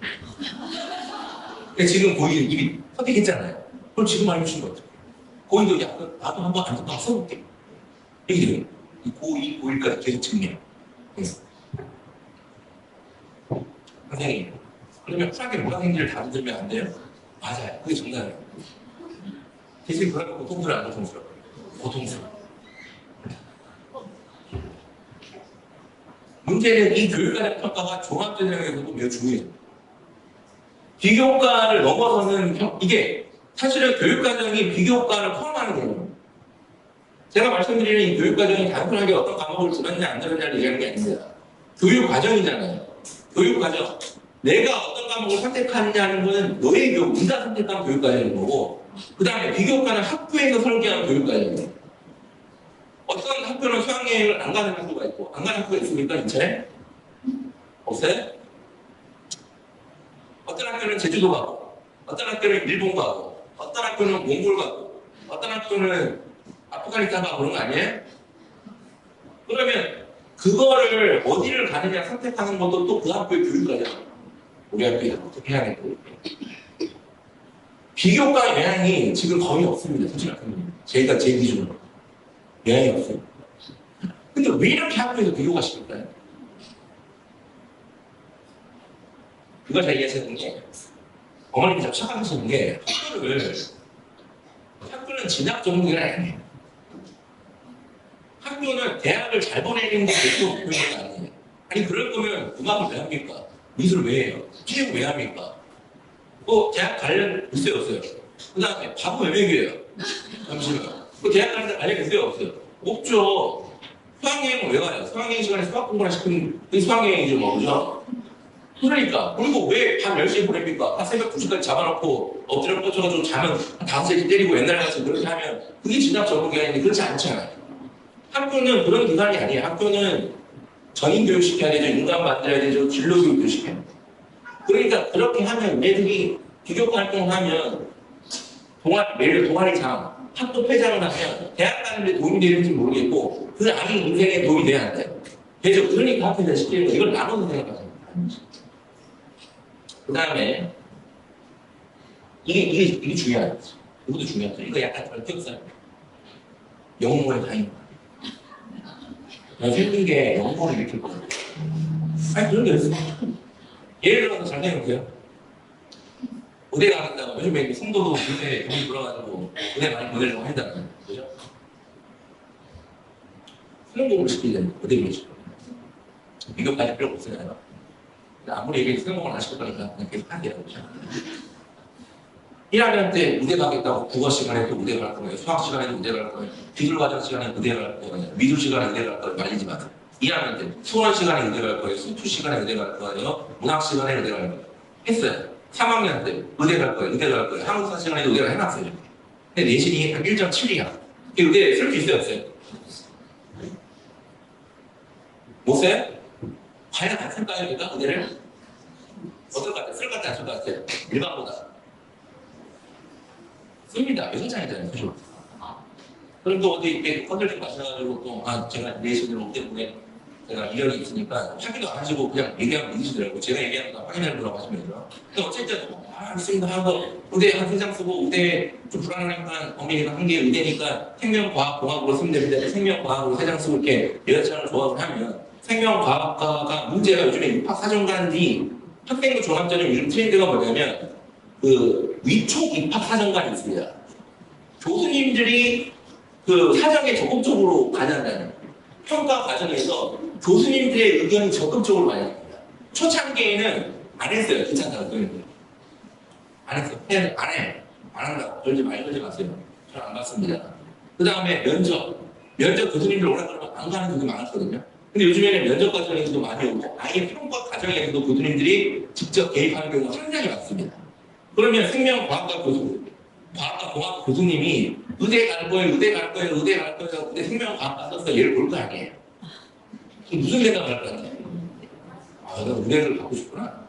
근데 지금 고객이 이미 선택했잖아요. 그럼 지금 알려주신 거 같아요. 고객도 야, 나도 한번 앉았다가 써볼게. 이게 돼요. 고2, 고1까지 계속 증명. 선생님, 그러면 쿨하게 모양행위를 다 들면 안 돼요? 맞아요. 그게 정답이에요. 대신 그런 거 고통스러워, 안 고통스러워? 고통스러워. 문제는 이 교육과정 평가가 종합전형에서도 매우 중요해요. 비교과를 넘어서는 이게 사실은 교육과정이 비교과를 포함하는 거예요. 제가 말씀드리는 이 교육과정이 단순하게 어떤 과목을 들었냐 안 들었냐를 얘기하는 게 아닙니다. 교육과정이잖아요. 교육과정. 내가 어떤 과목을 선택하느냐는 건 너의 네가 선택한 교육과정인 거고, 그 다음에 비교과는 학교에서 설계한 교육과정이에요. 어떤 학교는 수학여행을 안 가는 학교가 있고, 안 가는 학교가 있습니까? 인천에? 없어요? 어떤 학교는 제주도 가고, 어떤 학교는 일본 가고, 어떤 학교는 몽골 가고, 어떤 학교는 아프가니스탄 가고 그런 거 아니에요? 그러면 그거를 어디를 가느냐 선택하는 것도 또 그 학교의 교육과정. 우리 학교에 어떻게 해야 되고. 비교과 영향이 지금 거의 없습니다. 솔직히 말씀드리면. 제가 제 기준으로. 영향이 없어요. 근데 왜 이렇게 학교에서 비교가 심할까요? 그걸 잘 이해하시는 게, 어머님이 자꾸 착각하시는 게, 학교는 진학 전공이 아니에요. 학교는 대학을 잘 보내는 게 목표가 아니에요. 아니, 그럴 거면 음악을 왜 합니까? 미술을 왜 해요? 체육 왜 합니까? 대학 관련 있어요, 없어요? 그 다음에 밥은 왜 먹여요? 잠시만요. 대학 가는 데 관련 있어요, 없어요? 없죠. 수학여행은 왜 가요? 수학여행 시간에 수학 공부를 시키는 그 수학여행이죠, 뭐, 그죠? 그러니까. 그리고 왜 밤 10시에 보냅니까? 한 새벽 2시까지 잡아놓고 엎드려 뻗쳐가지고 자면 한 5시에 때리고 옛날에 같이 그렇게 하면 그게 진학 전공 기간인데 그렇지 않잖아요. 학교는 그런 기관이 아니에요. 학교는 전인교육 시켜야 되죠. 인간 만들어야 되죠. 진로교육도 시켜야 돼요. 그러니까 그렇게 하면 얘들이 비교과 활동을 하면 예를 동아리장, 학교 회장을 하면 대학 가는 데 도움이 되는지 모르겠고 그 아이 인생에 도움이 돼야 한대요. 그래서 그러니까 학교에서 시키는 거 이걸 나눠서 생각하세요. 그 다음에 이게 중요한 거죠. 이것도 중요하죠. 이거 약간 덜켰어요. 영모의 다인. 생긴 게 영모를 일으킬 거예요. 아니 그런 게 있어요. 예를 들어서 잘 생각해요. 의대 가겠다고 요즘에 성도도 의대 돈이 들어가지고 의대 많이 보내려고 한다는 거죠. 수능 공부를 시키려면 의대를 시켜요. 비교까지 필요 없어요. 아무리 얘기해도 수능 공부를 안 시킬 거니까 그냥 계속 하게요. 1학년 때 의대 가겠다고 국어 시간에 또 의대 갈 거예요. 수학 시간에도 의대 갈 거예요. 기술 과정 시간에 의대 갈 거예요. 미술 시간에 의대 갈 거예요. 말리지 마세요. 2학년 때 수원 시간에 의대 갈 거예요. 수투 시간에 의대 갈 거예요. 문학 시간에 의대 갈 거예요. 했어요. 3학년 때 의대 갈 거예요. 의대 갈 거예요. 한국사 시간에도 의대를 해놨어요. 근데 내신이 한 1.7이야. 의대 쓸 수 있어요? 없어요? 못 써요? 과연 안 쓸까요? 얘가 의대를? 어떨 것 같아요? 쓸 것 같아요? 안 쓸 것 같아요? 일반보다. 씁니다. 여기잖아요, 그죠? 그럼 또 어디 이렇게 컨설팅 가셔가지고 또, 제가 내신으로 오기 때문에 제가 이력이 있으니까 확인도 안 하시고 그냥 얘기하면 믿으시더라고요. 제가 얘기하는 거 확인해보라고 하시면 되죠. 근데 어쨌든, 있습니다 하고, 의대 한 3장 쓰고, 의대 좀 불안하니까, 어머니가 한 개 의대니까 생명과학공학으로 쓰면 됩니다. 생명과학으로 3장 쓰고 이렇게 여자장을 조합을 하면, 생명과학과가 문제가 요즘에 입학사정관이 학생부 종합전형 요즘 트렌드가 뭐냐면, 위촉 입학 사정관이 있습니다. 교수님들이 그 사정에 적극적으로 관여한다는 평가 과정에서 교수님들의 의견이 적극적으로 반영합니다. 초창기에는 안 했어요. 귀찮다고 교수님들. 안 했어요. 안 해. 안 한다고. 걸지 마세요. 잘 안 받습니다. 그 다음에 면접 교수님들 오라 그러면 안 가는 교수님 많았거든요. 근데 요즘에는 면접 과정에서도 많이 오고 아예 평가 과정에서도 교수님들이 직접 개입하는 경우가 상당히 많습니다. 그러면 생명과학과 과학과 공학 교수님이 의대 갈 거예요, 근데 생명과학과 써서 얘를 볼 거 아니에요. 무슨 생각을 할 거 같아요? 나 의대를 갖고 싶구나.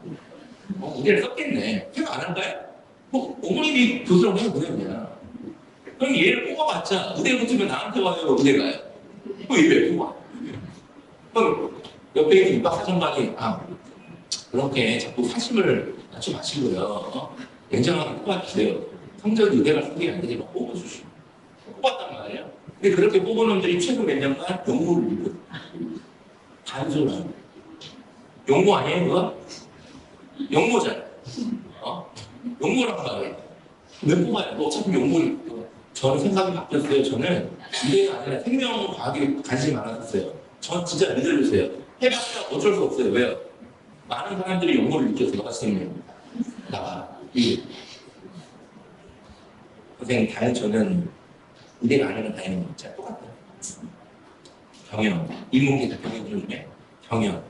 의대를 썼겠네. 생각 안 할까요? 어머님이 교수라고 하면 의대냐. 그럼 얘를 뽑아봤자 의대 붙으면 나한테 와요, 의대 가요. 왜 뽑아? 그럼 옆에 있는 입학사정관이 그렇게 자꾸 사심을 갖지 마시고요. 냉정하게 뽑아주세요. 성적 유대가 소개 안 되지만 뽑아주시오. 뽑았단 말이에요. 근데 그렇게 뽑은 놈들이 최근 몇 년간 연구를 읽고 단순한 연구 아니에요, 그거? 연구잖아요. 연구라고 말해요. 왜 뽑아요? 어차피 연구를 저는 생각이 바뀌었어요. 저는 이래가 아니라 생명과학에 관심이 많았어요. 전 진짜 믿어주세요. 해봤자 어쩔 수 없어요. 왜요? 많은 사람들이 연구를 느껴서 너가 생명입니다. 나가. 이게. 선생님, 저는 이래가 아니라 다행인 거 진짜 똑같아요. 경영. 인문계에서 경영 중에 경영.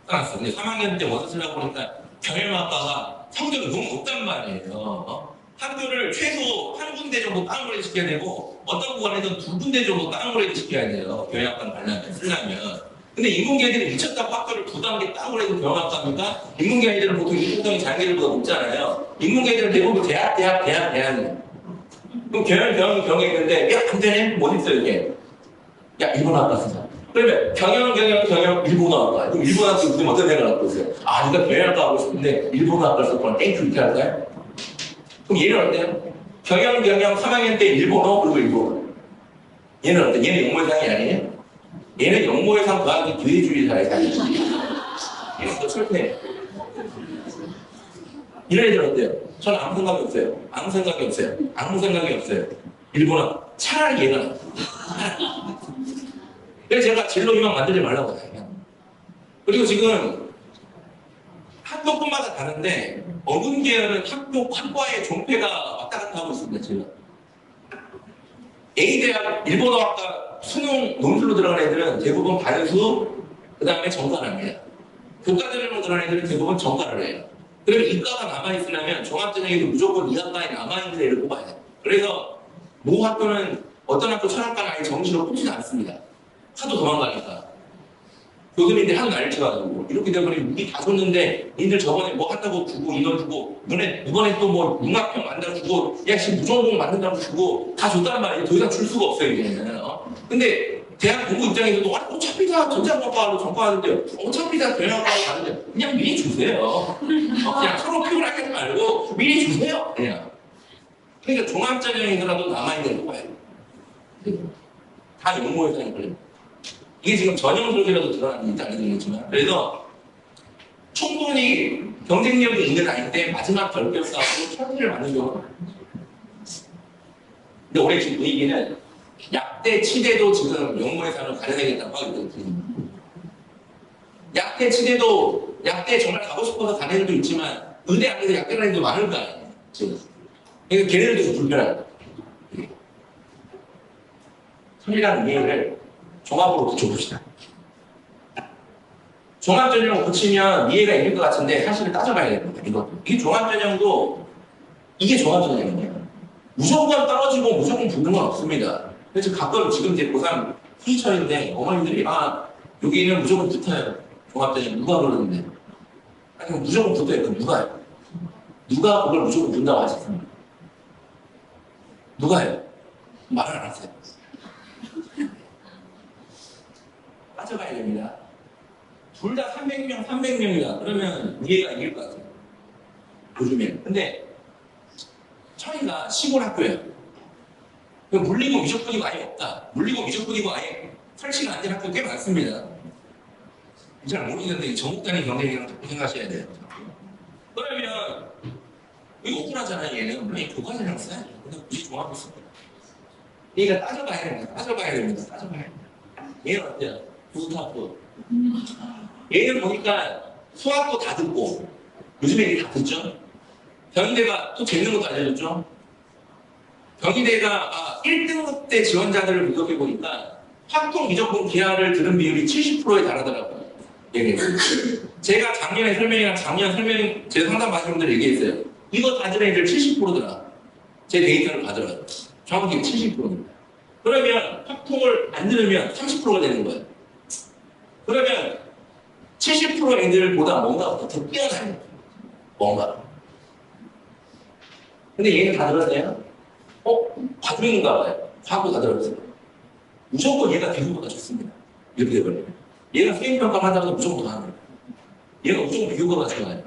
떠났어. 근데 3학년 때 원서 쓰려고 보니까 경영학과가 성적이 너무 높단 말이에요. 학교를 최소 한 군데 정도 다운그레이드 시켜야 되고 어떤 구간에서는 두 군데 정도 다운그레이드 시켜야 돼요. 경영학과를 가려면 쓰려면. 근데 인문계 애들이 미쳤다고 학교를 두 단계 다운그레이드 경영학과니까 인문계 애들은 보통 인문성이 자기들보다 높잖아요. 인문계 애들은 대부분 대학이에요. 그럼 경영했는데 야 안 되네? 뭐 있어요 이게? 야 일본학과 쓰자. 그러면 경영 일본어학과. 그럼 일본학과 무슨 어떤 생각을 갖고 있어요? 네가 경영학과 하고 싶은데 일본어학과 썼구나. 땡큐 이렇게 할까요? 그럼 얘는 어때요? 경영 3학년 때 일본어 그리고 일본어. 얘는 어때? 얘는 영모해상이 아니에요? 얘는 영모해상 과학이 기회주의사의 사이에요. 얘는 더 철폐해요. 이런 애들 어때요? 저는 아무 생각이 없어요. 일본어 차라리 얘가 나. 그래서 제가 진로 희망 만들지 말라고 해요. 그리고 지금 학교뿐마다 다른데 어느 계열은 학과의 종패가 왔다 갔다 하고 있습니다. 지금 A대학 일본어학과 수능 논술로 들어간 애들은 대부분 반수 그 다음에 정과를 합니다. 교과전형으로 들어간 애들은 대부분 정과를 해요. 그러면 이과가 남아있으려면 종합전형에도 무조건 이 학과에 남아있는 애를 뽑아야 돼요. 그래서 모 학교는 어떤 학교 철학과는 아예 정시로 뽑지도 않습니다. 하도 도망가니까. 교수님들이 하도 난리 쳐가지고 이렇게 되면 우리 다 줬는데 니들 저번에 뭐 한다고 주고 인원 주고 이번에 또 뭐 융합형 만들어 주고 무전공 만든다고 주고 다 줬단 말이에요. 더 이상 줄 수가 없어요 이제는. 근데 대학 공부 입장에서도 어차피 다 전자공학과로 전과하는데 어차피 다 경영학과로 가는데 그냥 미리 주세요. 그냥 서로 피곤하게 하지 말고 미리 주세요. 그냥. 그러니까 종합전형이더라도 남아있는 거예요. 다 영모해상이 걸려요. 이게 지금 전형적이라도 드러나는지 알지 모르겠지만 그래서 충분히 경쟁력이 있는 아이 때 마지막 결격 싸움으로 천리를 맞는 경우가 근데 올해 지금 분위기는 약대, 치대도 지금 영모해상을 가려내겠다고 하기 때문에 약대, 치대도 약대 정말 가고 싶어서 가는 애들도 있지만 의대 안에서 약대 가는 애들도 많을 거 아니에요 지금. 그러니까 걔네들도 좀 불편하다. 천리라는 이해를 종합으로 붙여봅시다. 종합전형을 붙이면 이해가 있을 것 같은데 사실은 따져봐야 됩니다. 이게 종합전형도 이게 종합전형이에요. 무조건 떨어지고 무조건 붙는 건 없습니다. 그래서 가끔 지금 이제 고3 희철인데 어머님들이 여기는 무조건 붙어요. 종합전형 누가 그러는데 아니 무조건 붙어요. 그럼 누가요? 누가 그걸 무조건 붙는다고 하셨습니까? 누가요? 말을 안 하세요. 빠져가야 됩니다. 둘 다 300명이다. 그러면 이해가 이길 것 같아요. 요즘에. 근데 처리가 시골 학교예요. 물리고 미적분이고 아예 없다. 물리고 미적분이고 아예 설치가 안 된 학교 꽤 많습니다. 잘 모르겠는데 전국단위 경쟁이랑 자꾸 생각하셔야 돼요. 그러면 이거 억울하잖아요. 얘는 물론 교과서랑 써야죠. 근데 굳이 종합을 씁니다. 그러니까 따져봐야 됩니다. 얘는 어때요? 부수학부. 얘는 보니까 수학도 다 듣고 요즘에 이게 다 듣죠? 경희대가 또 재밌는 것도 알려줬죠? 경희대가 1등급 때 지원자들을 분석해보니까 학통 미적분 기하를 들은 비율이 70%에 달하더라고요. 제가 작년 설명 제 상담 받으신 분들 얘기했어요. 이거 다 들은 애들 70%더라. 제 데이터를 받으라고. 정확히 70%입니다. 그러면 학통을 안 들으면 30%가 되는 거예요. 그러면 70% 애들보다 뭔가 더 뛰어나요. 뭔가. 근데 얘는 다 들었어요? 과중인가 봐요. 과거 다 들었어요. 무조건 얘가 비교보다 좋습니다. 이렇게 돼버려요. 얘가 수행평가를 하다가 무조건 더 하는 거예요. 얘가 무조건 비교보다 좋아요.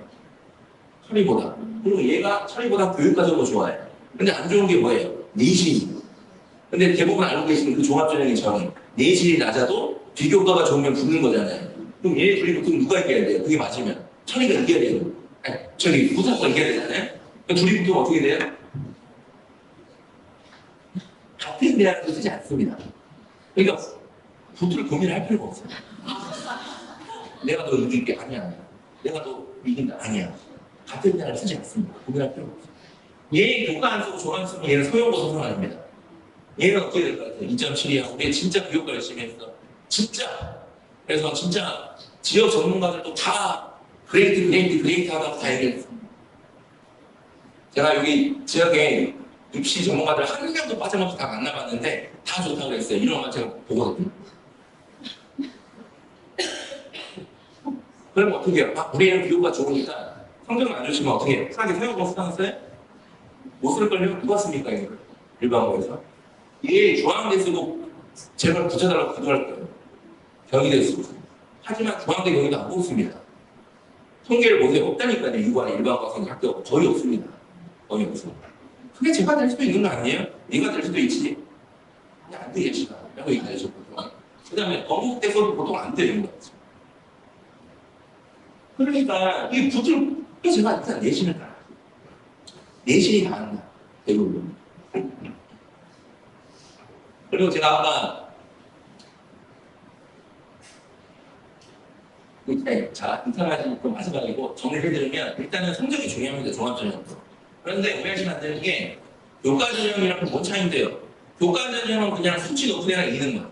처리보다. 그리고 얘가 처리보다 교육과정도 좋아해요. 근데 안 좋은 게 뭐예요? 내신이. 근데 대부분 알고 계시는 그 종합전형의 정의. 내신이 낮아도 비교과가 좋으면 붙는 거잖아요. 그럼 얘 둘이 붙으면 누가 이겨야 돼요? 그게 맞으면. 처리가 이겨야 돼요. 아니, 저기 부사가 이겨야 되잖아요. 그러니까 둘이 붙으면 어떻게 돼요? 같은 대학을 쓰지 않습니다. 그러니까 붙을 고민을 할 필요가 없어요. 내가 너 이길게 아니야. 내가 너 이긴다 아니야. 같은 대학을 쓰지 않습니다. 고민할 필요가 없어요. 얘 교과 안 쓰고 조안 쓰면 얘는 소형고 소설 아닙니다. 얘는 어떻게 될 것 같아요? 2.7이야. 우리 진짜 교육과 열심히 했어. 진짜. 그래서 진짜 지역 전문가들도 다 그레이트 하다고 다 얘기했어. 제가 여기 지역에 입시 전문가들 한 명도 빠짐없이 다 만나봤는데 다 좋다고 그랬어요. 이런만 제가 보거든요. 그러면 어떻게 해요? 아, 우리는 교육가 좋으니까 성적은 안 좋지만 어떻게 해요? 편하게 소형고 쓰다는데 못 쓸걸요? 누가 씁니까? 이걸 일반고에서 얘 중앙대 쓰고 제발 붙여달라고 기도할 거예요. 경희대 쓰고. 하지만 중앙대 경희도 안 뽑습니다. 통계를 보세요. 없다니까요. 유관의 일반고 학생 학교가 거의 없습니다. 거의 없습니다. 그게 제가 될 수도 있는 거 아니에요? 네가 될 수도 있지. 안 돼, 예시가. 라고 얘기하죠, 보통. 그 다음에 건국대서도 보통 안 되는 거죠. 그러니까 이 붙을 제가 일단 내신을 다 내신이 다 한다. 대부분. 그리고 제가 아까 자, 인터넷이 또 마지막이고 정리를 해드리면 일단은 성적이 중요합니다. 종합전형도. 그런데 오해하시면 안 되는 게 교과전형이랑 뭔 차이인데요? 교과전형은 그냥 수치 높은 애랑 이기는 거예요.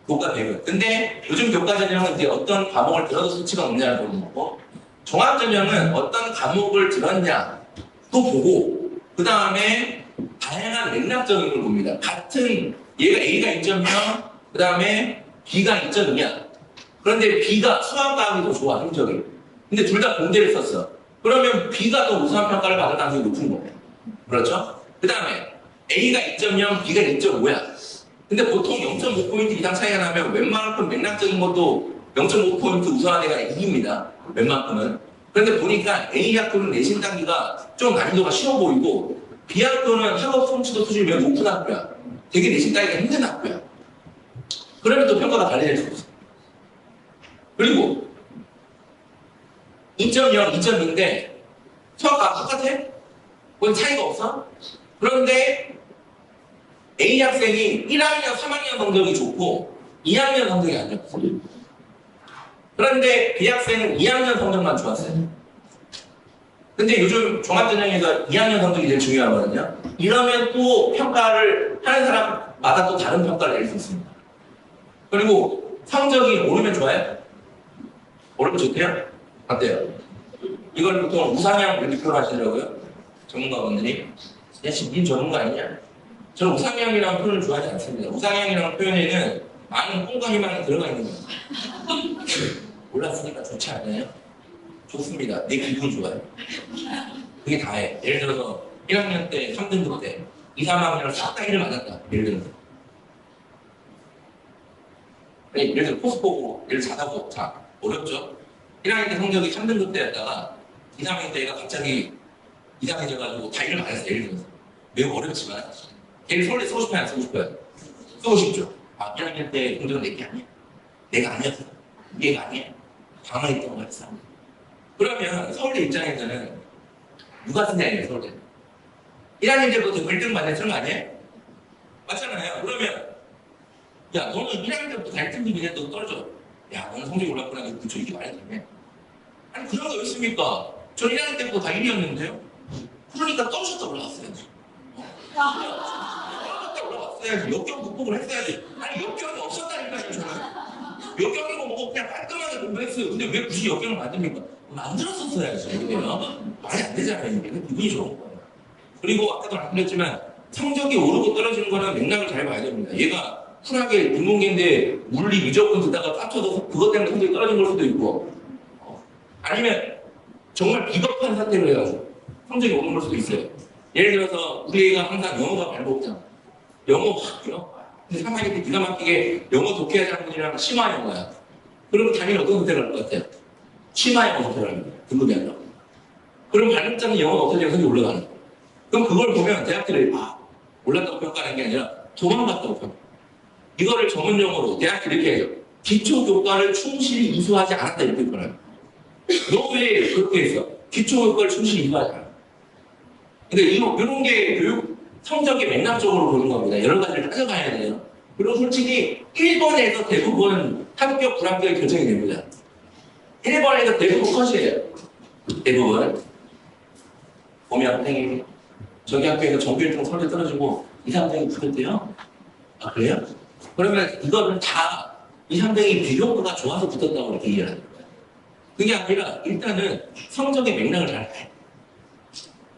교과 배분. 근데 요즘 교과전형은 이제 어떤 과목을 들어도 수치가 높냐를 보는 거고 종합전형은 어떤 과목을 들었냐 또 보고 그 다음에 다양한 맥락적인 걸 봅니다. 같은 얘가 A가 2.0, 그 다음에 B가 2.2야. 그런데 B가 수학과학이 더 좋아, 성적이. 근데 둘 다 공대를 썼어. 그러면 B가 더 우수한 평가를 받을 가능성이 높은 거예요. 그렇죠? 그 다음에 A가 2.0, B가 2.5야. 근데 보통 0.5포인트 이상 차이가 나면 웬만큼 맥락적인 것도 0.5포인트 우수한 애가 이깁니다. 웬만큼은. 그런데 보니까 A 학교는 내신 단계가 좀 난이도가 쉬워 보이고 B 학교는 학업 성취도 수준이 매우 높은 학교야. 되게 내신 따기가 힘든 학교야. 그러면 또 평가가 달라질 수 없어. 그리고 2.0, 2.2인데 수학과 똑같아? 그건 차이가 없어? 그런데 A 학생이 1학년, 3학년 성적이 좋고 2학년 성적이 안 좋았어. 그런데 B 학생은 2학년 성적만 좋았어요. 근데 요즘 종합전형에서 2학년 성적이 제일 중요하거든요. 이러면 또 평가를 하는 사람마다 또 다른 평가를 낼 수 있습니다. 그리고 성적이 오르면 좋아요? 오르면 좋대요? 어때요? 이걸 보통 우상향 이렇게 표현하시더라고요. 전문가분들이. 야, 지금 닌 전문가 아니냐? 저는 우상향이라는 표현을 좋아하지 않습니다. 우상향이라는 표현에는 많은 꿈과 희망이 들어가 있는 거예요. 올랐으니까 좋지 않아요? 좋습니다. 내 기분이 좋아요. 그게 다해. 예를 들어서 1학년 때 3등급 때 2, 3학년을 싹 다 1을 맞았다. 예를 들어서. 아니, 예를 들어 포스 보고 예를 자다고 자 어렵죠? 1학년 때 성적이 3등급 때였다가 2, 3학년 때가 갑자기 이상해져가지고 다 1을 맞았어요. 예를 들어서. 매우 어렵지만 걔를 서울대 쓰고 싶어요? 안 쓰고 싶어요? 쓰고 싶죠. 아, 1학년 때 성적은 내게 아니야. 내가 아니었어. 얘가 아니야. 가만히 있던 거였어. 그러면 서울대 입장에서는 누가 쓰냐예요, 서울대. 1학년 때부터 1등 맞아 쓰는 거 아니에요? 맞잖아요. 그러면 야, 너는 1학년 때부터 다 1등급이냐? 너 떨어져. 야, 너는 성적이 올랐구나. 그쵸, 이게 말이 되네. 아니, 그런 거 있습니까? 전 1학년 때부터 다 1위였는데요? 그러니까 떨어졌다 올라갔어야지. 떨어졌다 올라갔어야지. 역경 극복을 했어야지. 아니, 역경이 없었다니까요, 저는. 역경이고 뭐고 그냥 깔끔하게 공부했어요. 근데 왜 굳이 역경을 만듭니까? 만들었었어야죠. 이게요. 말이 안 되잖아요. 이게 기분이 좋은 거예요. 그리고 아까도 말씀드렸지만 성적이 오르고 떨어지는 거는 맥락을 잘 봐야 됩니다. 얘가 쿨하게 인문계인데 물리 미적분 듣다가 깝쳐서 그것 때문에 성적이 떨어진 걸 수도 있고 아니면 정말 비겁한 사태를 해가지고 성적이 오른 걸 수도 있어요. 예를 들어서 우리 애가 항상 영어가 발버둥잖아. 영어 확요. 근데 3학년 때 기가 막히게 영어 독해하지 않는 분이랑 심화 영어야. 그러면 당연히 어떤 선택을 할 것 같아요? 심화 영어 선택을 합니다. 등급이 안 나오고. 그럼 발음자는 영어가 어떻게 성적이 올라가는 거예요. 그럼 그걸 보면 대학들이 올랐다고 평가하는 게 아니라 도망갔다고 평가. 이거를 전문 용어로 대학들이 이렇게 해요. 기초 교과를 충실히 이수하지 않았다 이렇게 표현해요. 너 왜 그렇게 했어? 기초 교과를 충실히 이수하지 않아. 근데 이런 게 교육 성적의 맥락적으로 보는 겁니다. 여러 가지를 따져가야 돼요. 그리고 솔직히 1번에서 대부분 합격 불합격이 결정이 됩니다. 1번에서 대부분 컷이에요. 대부분. 보면 선생님이 저기 학교에서 정규 1등 서울대 떨어지고 2, 3등이 붙었대요. 아 그래요? 그러면 이거는 다 2, 3등이 비교과가 좋아서 붙었다고 이렇게 이해를 하는 거예요. 그게 아니라 일단은 성적의 맥락을 잘 봐요.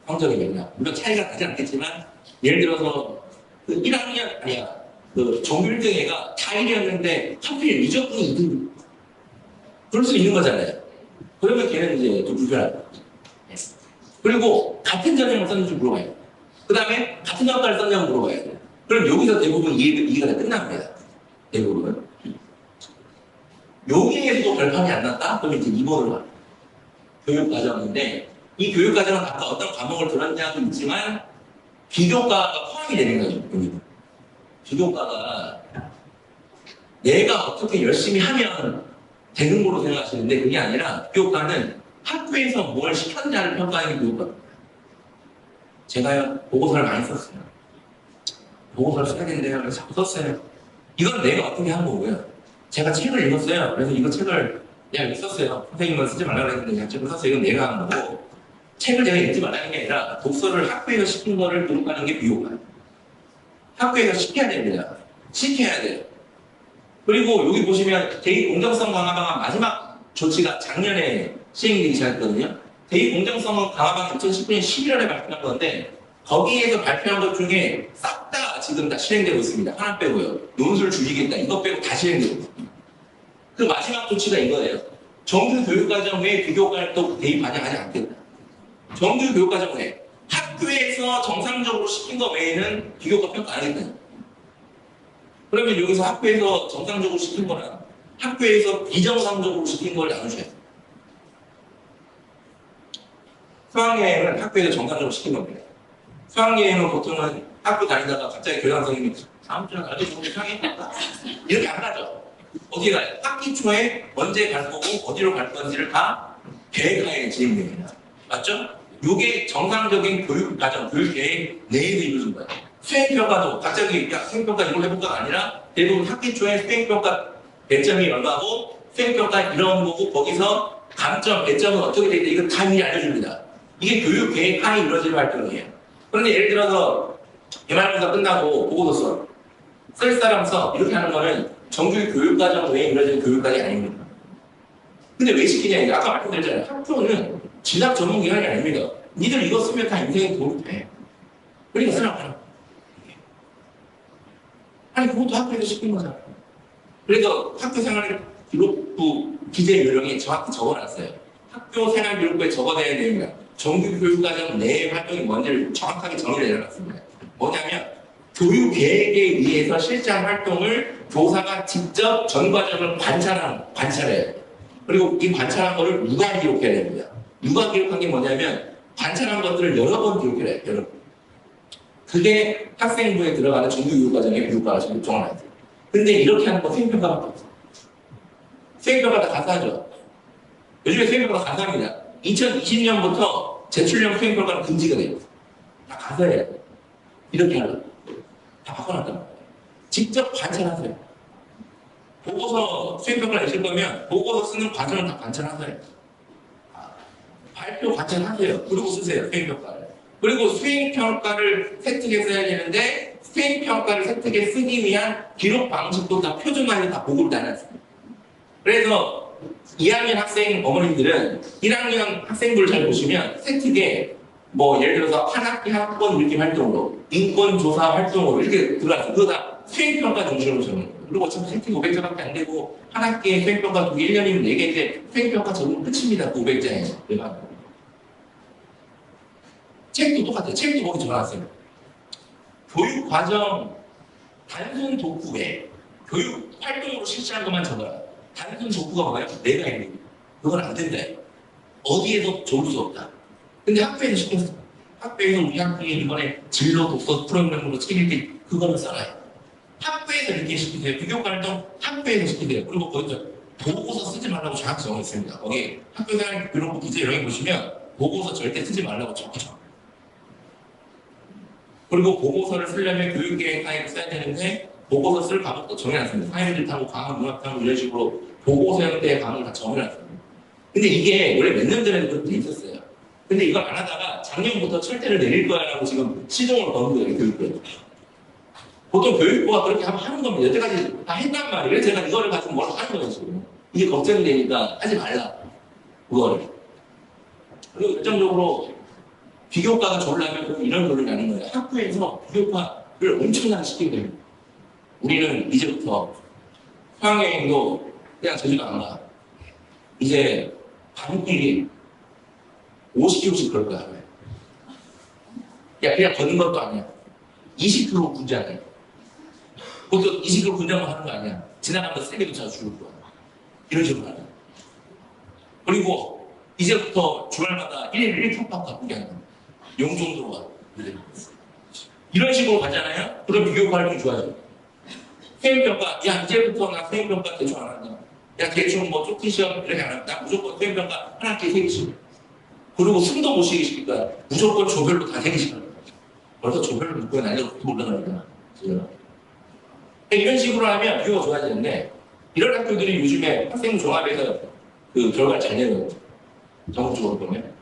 성적의 맥락. 물론 차이가 나지 않겠지만 예를 들어서 그 1학년 아니야 그 정규 1등 애가 다 1이었는데 하필 미적분이 2등 그럴 수 있는 거잖아요. 그러면 걔는 이제 좀 불편한 거죠. 그리고 같은 전형을 썼는지 물어봐요. 그 다음에 같은 학과를 썼냐고 물어봐야 돼요. 그럼 여기서 대부분 이해가 다 끝납니다. 대부분. 여기에서도 결판이 안 났다? 그러면 이제 2번으로 가요. 교육과정인데 이 교육과정은 아까 어떤 과목을 들었냐도 있지만 비교과가 포함이 되는 거죠. 여기. 비교과가 내가 어떻게 열심히 하면 되는 거로 생각하시는데 그게 아니라 비교과는 학교에서 뭘 시켰냐를 평가하는 게 교육과입니다. 제가요 보고서를 많이 썼어요. 보고서를 써야 되는데요. 그래서 자꾸 썼어요. 이건 내가 어떻게 한 거고요. 제가 책을 읽었어요. 그래서 이거 책을 내가 이렇게 썼어요. 선생님은 쓰지 말라고 했는데 그냥 책을 썼어요. 이건 내가 한 거고 책을 내가 읽지 말라는 게 아니라 독서를 학교에서 시킨 거를 교육하는 게 비교과예요. 학교에서 시켜야 됩니다. 시켜야 돼요. 그리고 여기 보시면 대2공정성 강화방안 마지막 조치가 작년에 시행되기 시작했거든요. 대2공정성 강화방안 2019년 11월에 발표한 건데 거기에서 발표한 것 중에 싹 다 지금 다 실행되고 있습니다. 하나 빼고요. 논술 줄이겠다. 이거 빼고 다 실행되고 있습니다. 그 마지막 조치가 이거예요. 정규 교육과정 외에 비교과를 또 대입 반영하지 않겠다. 정규 교육과정 외에 학교에서 정상적으로 시킨 것 외에는 비교과 평가 안 하겠다. 그러면 여기서 학교에서 정상적으로 시킨 거랑 학교에서 비정상적으로 시킨 걸 나누셔야 돼요. 수학여행은 학교에서 정상적으로 시킨 겁니다. 수학여행은 보통은 학교 다니다가 갑자기 교장 선생님이 다음 주에 가게 좋은데 수학여행 갈까? 이렇게 안 가죠. 어디 가요? 학기 초에 언제 갈 거고 어디로 갈 건지를 다 계획하에 진행됩니다. 맞죠? 이게 정상적인 교육과정, 교육계획 내에서 이루어진 거예요. 수행평가도 갑자기 수행평가 이걸 해볼까가 아니라 대부분 학기 초에 수행평가 배점이 얼마고 수행평가 이런 거고 거기서 감점, 배점은 어떻게 되는데 이거 다 미리 알려줍니다. 이게 교육계획 하에 이루어지는 활동이에요. 그런데 예를 들어서 기말고사 끝나고 보고서 쓸 사람 써 이렇게 하는 거는 정규 교육과정 외에 이루어지는 교육과정이 아닙니다. 근데 왜 시키냐 이게 아까 말씀드렸잖아요. 학교는 진학 전문 기관이 아닙니다. 니들 이거 쓰면 다 인생에 도움이 돼. 그러니까 쓰라고 하는 거야. 아니 그것도 학교에서 시킨 거잖아. 그래서 학교 생활 기록부 기재 요령에 정확히 적어놨어요. 학교 생활 기록부에 적어야 되는 내용이야. 정규 교육과정 내의 활동이 뭔지를 정확하게 정의를 내려놨습니다. 뭐냐면 교육 계획에 의해서 실시한 활동을 교사가 직접 전 과정을 관찰해요. 그리고 이 관찰한 거를 누가 기록해야 됩니다. 누가 기록한 게 뭐냐면 관찰한 것들을 여러 번 기록해야 해요. 여러 번. 그게 학생부에 들어가는 정규 교육과정의 교육과가 지금 정하나야 돼요. 근데 이렇게 하는 건 수행평가밖에 없어요. 수행평가 다 가사하죠. 요즘에 수행평가 가사합니다. 2020년부터 제출형 수행평가는 금지가 돼요. 다 가사해야 돼요. 이렇게 하려고. 다 바꿔놨단 말이에요. 직접 관찰하세요. 보고서 수행평가를 내실 거면 보고서 쓰는 과정을 다 관찰하세요. 발표 관찰하세요. 그리고 쓰세요. 수행평가를. 그리고 수행평가를 세특에 써야 되는데 수행평가를 세특에 쓰기 위한 기록 방식도 다 표준화해서 다 보고를 나눴습니다. 그래서 2학년 학생 어머님들은 1학년 학생부를 잘 보시면 세특에 뭐 예를 들어서 한 학기 한 번 이렇게 활동으로 인권조사 활동으로 이렇게 들어가서 그거 다 수행평가 정신으로 적는 거예요. 그리고 어차피 세특 500자밖에 안 되고 한 학기에 수행평가 1년이면 4개인데 수행평가 적으면 끝입니다. 그 500자에. 책도 똑같아요. 책도 거기 적어놨어요. 교육과정 단순 독후에 교육 활동으로 실시한 것만 적어라. 단순 독후가 뭐예요? 내가 있는 그건 안 된다. 어디에도 적을 수 없다. 근데 학교에서 시켰어. 학교에서 우리 학생이 이번에 진로 독서 프로그램으로 책 읽기 그거는 써놔요. 학교에서 이렇게 시키세요. 비교 활동 학교에서 시키세요. 그리고 거기서 보고서 쓰지 말라고 정확히 정했습니다. 거기 학교생 교육부 기재 여기 보시면 보고서 절대 쓰지 말라고 적죠. 그리고 보고서를 쓰려면 교육계획 하에를 써야 되는데 보고서 쓸 과목도 정해놨습니다. 사회일타고 과학, 문학하고 이런 식으로 보고서 형태의 과목을 다 정해놨습니다. 근데 이게 원래 몇 년 전에도 그렇게 있었어요. 근데 이걸 안 하다가 작년부터 철퇴를 내릴 거야라고 지금 시동을 거는 거예요, 교육부에. 보통 교육부가 그렇게 하는 겁니다. 여태까지 다 했단 말이에요. 제가 이거를 가지고 뭘 하는 거예요, 지금. 이게 걱정이 되니까 하지 말라. 그거를. 그리고 결정적으로 비교과가 좋으려면 이런 노력을 하는 거예요. 학교에서 비교과를 엄청나게 시키게 됩니다. 우리는 이제부터 수학여행도 그냥 제주도 안 가. 이제 가족끼리 50km씩 그럴 거야. 야, 그냥 걷는 것도 아니야. 20km 군장해. 그것도 20km 군장만 하는 거 아니야. 지나가면서 세게도 잘 죽을 거야. 이런 식으로 하는 거야. 그리고 이제부터 주말마다 1일 1턱밥 바꾸게 하는 거야. 용종도로 가. 이런 식으로 가잖아요? 그럼 비교과 활동이 좋아져요. 수행평가, 야, 이제부터 나 수행평가 대충 안 한다. 야, 대충 뭐 쪽지 시험 이렇게 안 한다. 무조건 수행평가 한 학기에 3개씩. 그리고 숨도 못 쉬게 시킬 거야. 무조건 조별로 다 3개씩 하는 거야. 벌써 조별로 묶고 난리가 어떻게 올라가니까. 이런 식으로 하면 비교가 좋아지는데, 이런 학교들이 요즘에 학생 종합에서 그 결과를 잘 내는 거예요. 전국적으로 보면.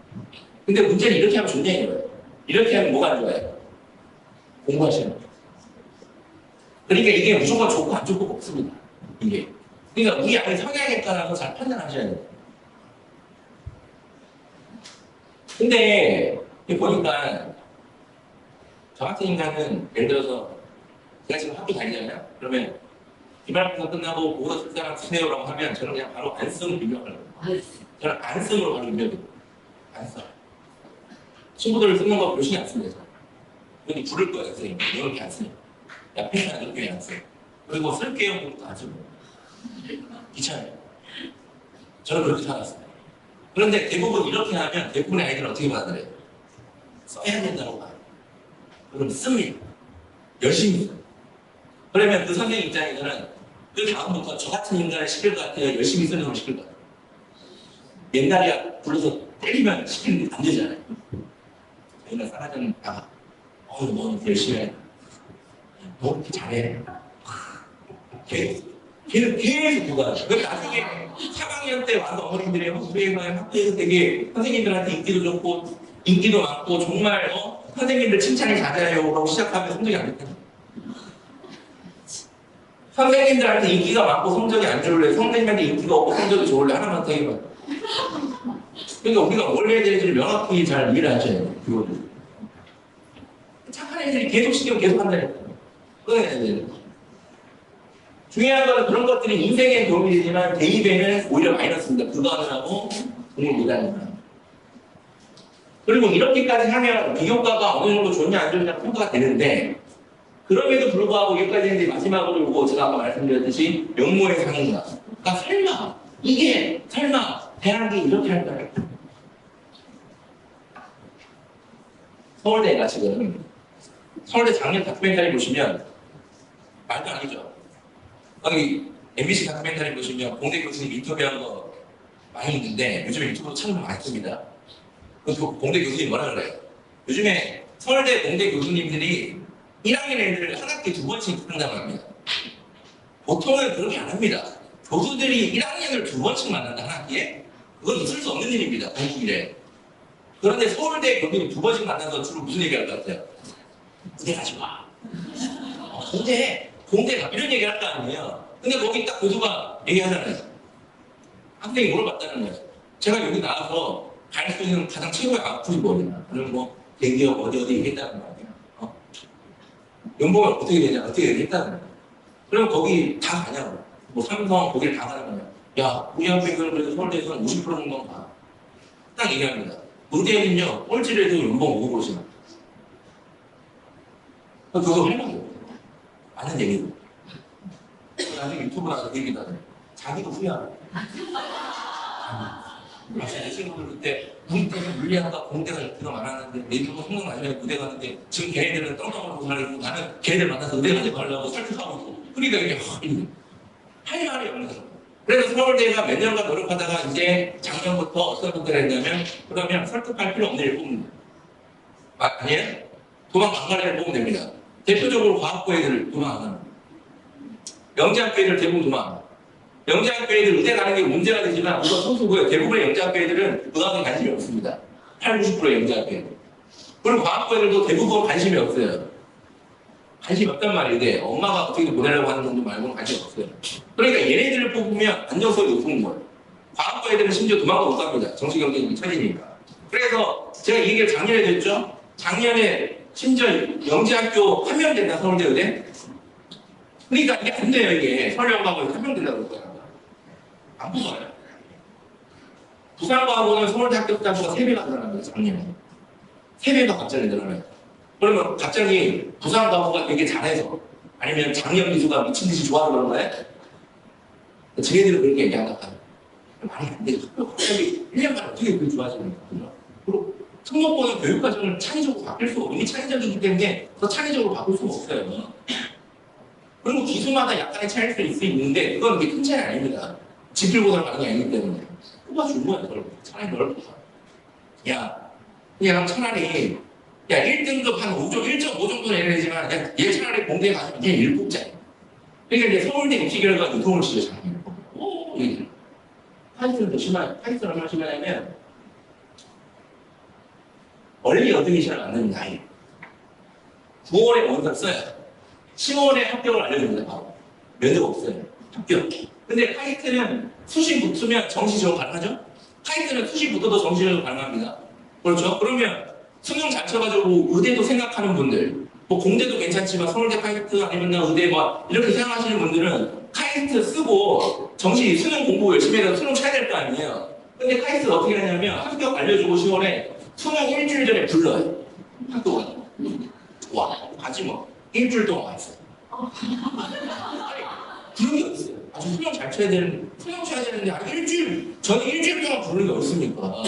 근데 문제는 이렇게 하면 좋냐 이거예요. 이렇게 하면 뭐가 안 좋아요? 공부하시는 거예요. 그러니까 이게 무조건 좋고 안 좋고 없습니다. 이게. 그러니까 우리 안에 성향에 따라서 잘 판단하셔야 돼요. 근데 보니까 저 같은 인간은 예를 들어서 제가 지금 학교 다니잖아요. 그러면 기말고사 끝나고 보고서 쓸 사람 쓰세요라고 하면 저는 그냥 바로 안쓰는 유명하는 거예요. 저는 안쓰으로 바로 유명해요. 안쓰. 친구들 쓰는 거 열심히 안 씁니다. 여기 부를 거예요, 선생님. 이렇게 안 쓰요. 야, 펜이나 이렇게 안 써요. 그리고 쓸게요, 그것도 안 쓰고. 귀찮아요. 저는 그렇게 살았어요. 그런데 대부분 이렇게 하면 대부분의 아이들은 어떻게 받아들여요? 써야 된다고 봐요. 그럼 씁니다. 열심히 써요. 그러면 그 선생님 입장에서는 그 다음부터 저 같은 인간을 시킬 것 같아요? 열심히 쓰는 걸 시킬 것 같아요? 옛날에 불러서 때리면 시키는 게 안 되잖아요. 저희는 사라지는 다 너 열심히 해. 너 이렇게 잘해. 걔는 계속 그거 하죠. 나중에 3학년 때 와서 어머님들이 우리에서 학교에서 되게 선생님들한테 인기도 좋고 인기도 많고 정말 선생님들 칭찬이 잦아요 라고 시작하면 성적이 안 됐다. 선생님들한테 인기가 많고 성적이 안 좋을래? 선생님한테 인기가 없고 성적이 좋을래? 하나만 더 해봐요. 그러니까 우리가 뭘 해야 되는지를 명확히 잘 이해를 하셔야 돼요. 그거를. 착한 애들이 계속 시키면 계속 한다니까. 끊어야 돼요. 중요한 거는 그런 것들이 인생에 도움이 되지만 대입에는 오히려 마이너스입니다. 그거 하느라고 공부를 못하니까. 그리고 이렇게까지 하면 비교과가 어느 정도 좋냐 안 좋냐 평가가 되는데 그럼에도 불구하고 여기까지 했는데 마지막으로 이거 제가 아까 말씀드렸듯이 명모의 상인가. 그러니까 설마 대학이 이렇게 할까요? 서울대가 지금 서울대 작년 다큐멘터리 보시면 말도 아니죠. 여기 MBC 다큐멘터리 보시면 공대 교수님 인터뷰한 거 많이 있는데 요즘에 유튜브로 찾으면 많습니다. 그 공대 교수님 뭐라 그래요? 요즘에 서울대 공대 교수님들이 1학년 애들을 한 학기에 2번씩 상담합니다. 보통은 그렇게 안 합니다. 교수들이 1학년을 2번씩 만난다 한 학기에? 그건 있을 수 없는 일입니다. 공국이래. 그런데 서울대 교수님 2번씩 만나서 주로 무슨 얘기할 것 같아요? 군대 가지 마. 공대 가. 이런 얘기 할 거 아니에요. 근데 거기 딱 교수가 얘기하잖아요. 학생이 물어봤다는 거예요. 제가 여기 나와서 갈 수 있는 가장 최고의 아웃풋이 뭐냐. 그럼 뭐 대기업 어디 얘기했다는 거 아니에요. 연봉이 어떻게 되냐. 어떻게 얘기했다는 거예요. 그럼 거기 다 가냐고. 뭐 삼성 거기를 다 가는 거예요. 야, 우리 학생들은 그래도 서울대에서는 50% 정도는 가. 딱 얘기합니다. 의대는요, 꼴찌를 해도 연봉 5%씩. 그거 할 말이 없어요. 많은 얘기고. 나중에 유튜브 나서 얘기도 하잖아요. 자기도 후회하고. 내 친구들 그때 우리 때문에 물리학과 공대가 이렇게가 많았는데 내 친구 성능 마지막에 무대 갔는데 지금 걔네들은 떵떵하고 살고 나는 걔네들 만나서 의대 가지 말라고 설득하고 있고. 그러니까 이게 할 말이 없는 거예요. 그래서 서울대가 몇 년간 노력하다가 이제 작년부터 어떤 분들을 했냐면 그러면 설득할 필요 없는 일 뽑는 거예요. 아니에요? 도망 안 가는 일 뽑으면 됩니다. 대표적으로 과학부 애들 도망 안 가는 영재학교 애들 대부분 도망 안 가요. 영재학교 애들 의대 가는 게 문제가 되지만 우선 소수고요. 대부분의 영재학교 애들은 의학에 관심이 없습니다. 8, 90%의 영재학교 애들. 그리고 과학부 애들도 대부분 관심이 없어요. 관심이 없단 말이에요. 엄마가 어떻게 보내려고 하는 정도 말고는 관심이 없어요. 그러니까 얘네들을 뽑으면 안정성이 높은 거예요. 과학부 애들은 심지어 도망도 못 갑니다. 정치 경쟁이 처지니까. 그래서 제가 이 얘기를 작년에 했죠. 작년에 심지어 영재학교 한 명 된다 서울대 의대. 그러니까 이게 안 돼요. 이게 서울영과학원에 한 명 된다고 그럴 거야. 안 뽑아요. 부산과학원은 서울대 합격자 수가 3배가 늘어납니다. 작년에 3배가 갑자기 늘어나요. 그러면 갑자기 부산과학원가 되게 잘해서 아니면 작년 기수가 미친 듯이 좋아서 그런 거예요? 쟤네들은 그렇게 얘기한다. 말이 안 되죠. 갑자기 1년 만에 어떻게 그렇게 좋아지는 거예요? 그리고 특목고는 교육과정을 창의적으로 바뀔 수가 이미 창의적이기 때문에 더 창의적으로 바꿀 수가 없어요. 그리고 기수마다 약간의 차이일 수 있는데 그건 큰 차이 아닙니다. 지필고사를 가는 게 아니기 때문에 뽑아준 거야. 그걸 차라리 널 뽑아. 야 그냥 차라리 야 1등급 한 1.5 정도는 내내지만 얘 차라리 공대에 가면 얘 1뽑자. 그러니까 이제 서울대 입시 결과 유통을 시죠. 오 이게 파이썬은 더 심한 파이썬을 얼마나 심하냐면 얼리 어드미션을 만드는 나이 9월에 원서를 써요. 10월에 합격을 알려줍니다. 바로. 면접 없어요. 합격. 근데 카이트는 수시 붙으면 정시 지원 가능하죠? 카이트는 수시 붙어도 정시 지원 가능합니다. 그렇죠? 그러면 수능 잘 쳐가지고 의대도 생각하는 분들, 뭐 공대도 괜찮지만 서울대 카이트 아니면 나 의대 막 이렇게 생각하시는 분들은 카이트 쓰고 정시 수능 공부 열심히 해서 수능 쳐야 될 거 아니에요. 근데 카이트는 어떻게 하냐면 합격 알려주고 10월에 수능 일주일 전에 불러요. 학교 가서. 와, 가지 뭐. 일주일 동안 와 있어요. 그런 게 어딨어요? 아주 수능 잘 쳐야 되는, 수능 쳐야 되는데, 저는 일주일 동안 부르는 게 어딨습니까?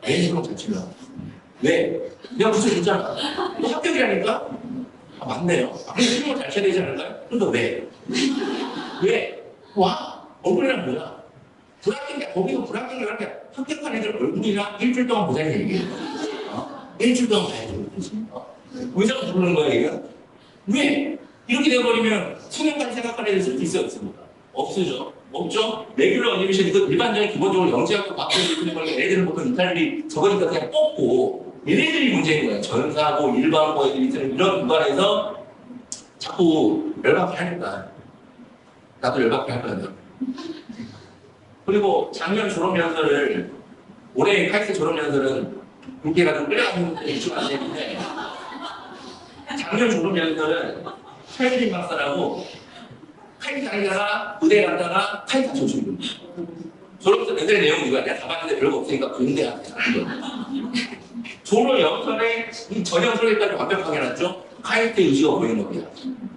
왜 수능 잘 치려고? 왜? 내가 무슨 줬잖아. 너 합격이라니까? 아, 맞네요. 아, 근데 수능을 잘 쳐야 되지 않을까요? 그러니까 왜? 왜? 와? 얼굴이란 뭐야? 불합격인데, 거기서 불합격을 이렇게 합격한 애들 얼굴이랑 일주일 동안 보자는 얘기예요. 일주일 동안 봐야 돼. 왜 자꾸 부르는 거야, 얘가? 왜? 이렇게 되어버리면 수능까지 생각하는 애들 쓸 수 있어요, 없습니까? 없으죠. 없죠? 레귤러 어드미션 이거 일반적인 기본적으로 영재학교 과학고를 듣는 거니까 애들은 보통 이탈리 적으니까 그냥 뽑고 얘네들이 문제인 거예요. 전사고 일반고 애들이 이런 구간에서 자꾸 열받게 하니까 나도 열받게 할 거예요. 그리고 작년 졸업연설을 올해 카이스트 졸업연설은 그렇게 가지고 끌려가는 분들이 있으면 안 되는데 작년 졸업연설은 최혜진 박사라고 카이스트 다니다가 의대 갔다가 카이스트 조심입니다. 졸업연설 애들의 내용이 이거야. 내가 다 봤는데 별거 없으니까 공대한테 졸업연설에 이 전연설에까지 완벽하게 해놨죠. 카이스트 의지가 보이는 겁니다.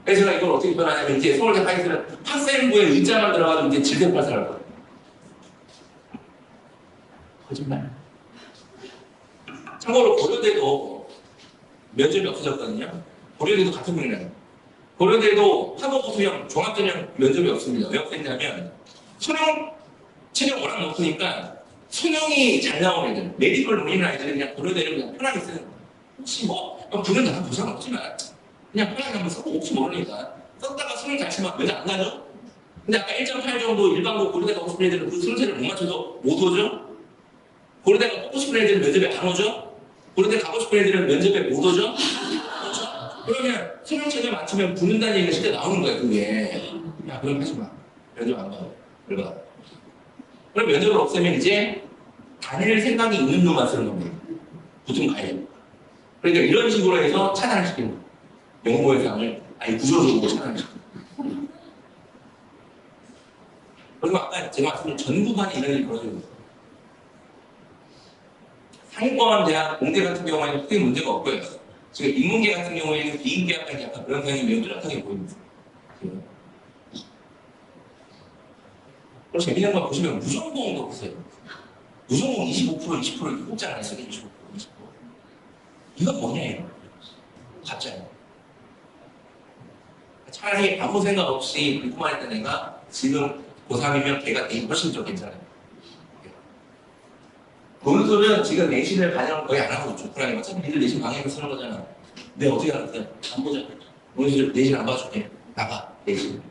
그래서 제가 이걸 어떻게 표현하냐면 이제 서울대 카이스트는 학생부에 의자만 들어가지고 이제 질대팔사를 할 거예요. 거짓말. 참고로 고려대도 면접이 없어졌거든요. 고려대도 같은 분이라요. 고려대도 학업고 수형, 종합전형 면접이 없습니다. 왜 없었냐면 수능 체력 워낙 높으니까 수능이 잘 나온 애들, 메디컬 노리는 아이들은 그냥 고려대를 그냥 편하게 쓰는 거예요. 혹시 뭐 부는 나는 부상 없지만 그냥 편하게 한번 써보고 혹시 모르니까 썼다가 수능 잘 치면 면접 안 가죠? 근데 아까 1.8 정도 일반고 고려대 가고 싶은 애들은 그 순서를 못 맞춰서 못 오죠? 고려대 가고 싶은 애들은 면접에 안 오죠? 고려대 가고 싶은 애들은 면접에 못 오죠? 그렇죠? 그러면 수능 체제 맞추면 붙는다는 얘기가 실제 나오는 거예요, 그게. 야, 그럼 하지 마. 면접 안 가고. 결과. 그럼 면접을 없애면 이제 다닐 생각이 있는 놈만 쓰는 겁니다. 붙으면 가야 돼요. 그러니까 이런 식으로 해서 차단을 시키는 거예요. 영모의 상을 아예 구조적으로 차단을 시키는 거예요. 그리고 아까 제가 말씀드린 전 구간에 이런 일이 벌어지고 있어요. 상위권 대학 공대 같은 경우에는 크게 문제가 없고요. 지금 인문계 같은 경우에는 비인계학까지 약간 그런 상황이 매우 뚜렷하게 보입니다. 그럼 재밌는 거 보시면 무전공도 보세요. 무전공 25% 20% 이렇게 꼽잖아요. 25% 20%. 이건 뭐냐, 가짜예요. 차라리 아무 생각 없이 공부만 했던 애가 지금 고3이면 걔가 훨씬 더 괜찮아요. 논술은 지금 내신을 반영을 거의 안 하고 있죠. 그러니까 어차피 니들 내신 방향을 쓰는 거잖아. 내가 어떻게 알았어요? 안 보자. 논술 내신 안 봐줄게. 나가, 내신.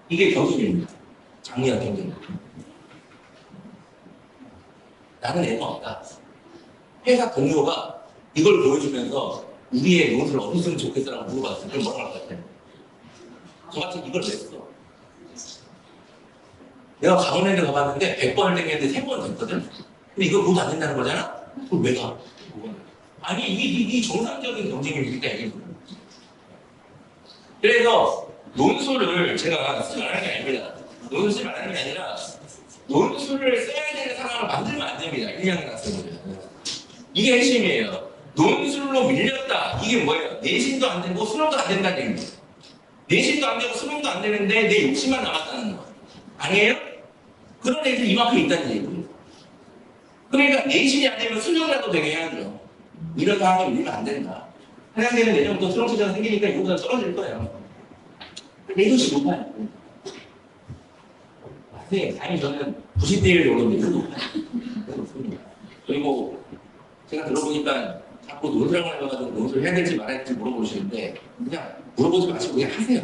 이게 경쟁입니다. 장리한 경쟁. 나는 애가 없다. 회사 동료가 이걸 보여주면서 우리의 논술을 어디 쓰면 좋겠어라고 물어봤어요. 그럼 뭐라고 할 것 같아요? 저 같은 이걸 냈어. 내가 강원랜드 가봤는데 100번을 땡겼는데 3번 됐거든? 근데 이거 모두 안 된다는 거잖아? 그럼 왜 가? 아니, 이 정상적인 경쟁입니까? 이게. 그래서 논술을 제가 쓰지 말하는 게 아닙니다. 논술 쓰지 말하는 게 아니라 논술을 써야 되는 상황을 만들면 안 됩니다. 1년에 갔습니다. 이게 핵심이에요. 논술로 밀렸다. 이게 뭐예요? 내신도 안 되고 수능도 안 된다는 얘기입니다. 내신도 안 되고 수능도 안 되는데 내 욕심만 남았다는 거. 아니에요? 그런 애들 이만큼 있다는 얘기예요. 그러니까 내신이 안 되면 수능이라도 되게 해야죠. 이런 상황이 밀리면 안 된다. 해당되는 내년부터 수능 시장 생기니까 이거보다 떨어질 거예요. 내도시 높아요. 선생님, 다행히 저는 90대 1 정도인데 높아요. 그리고 제가 들어보니까 자꾸 논술을 해가지고 논술을 해야 될지 말아야 될지 물어보시는데 그냥 물어보지 마시고 그냥 하세요.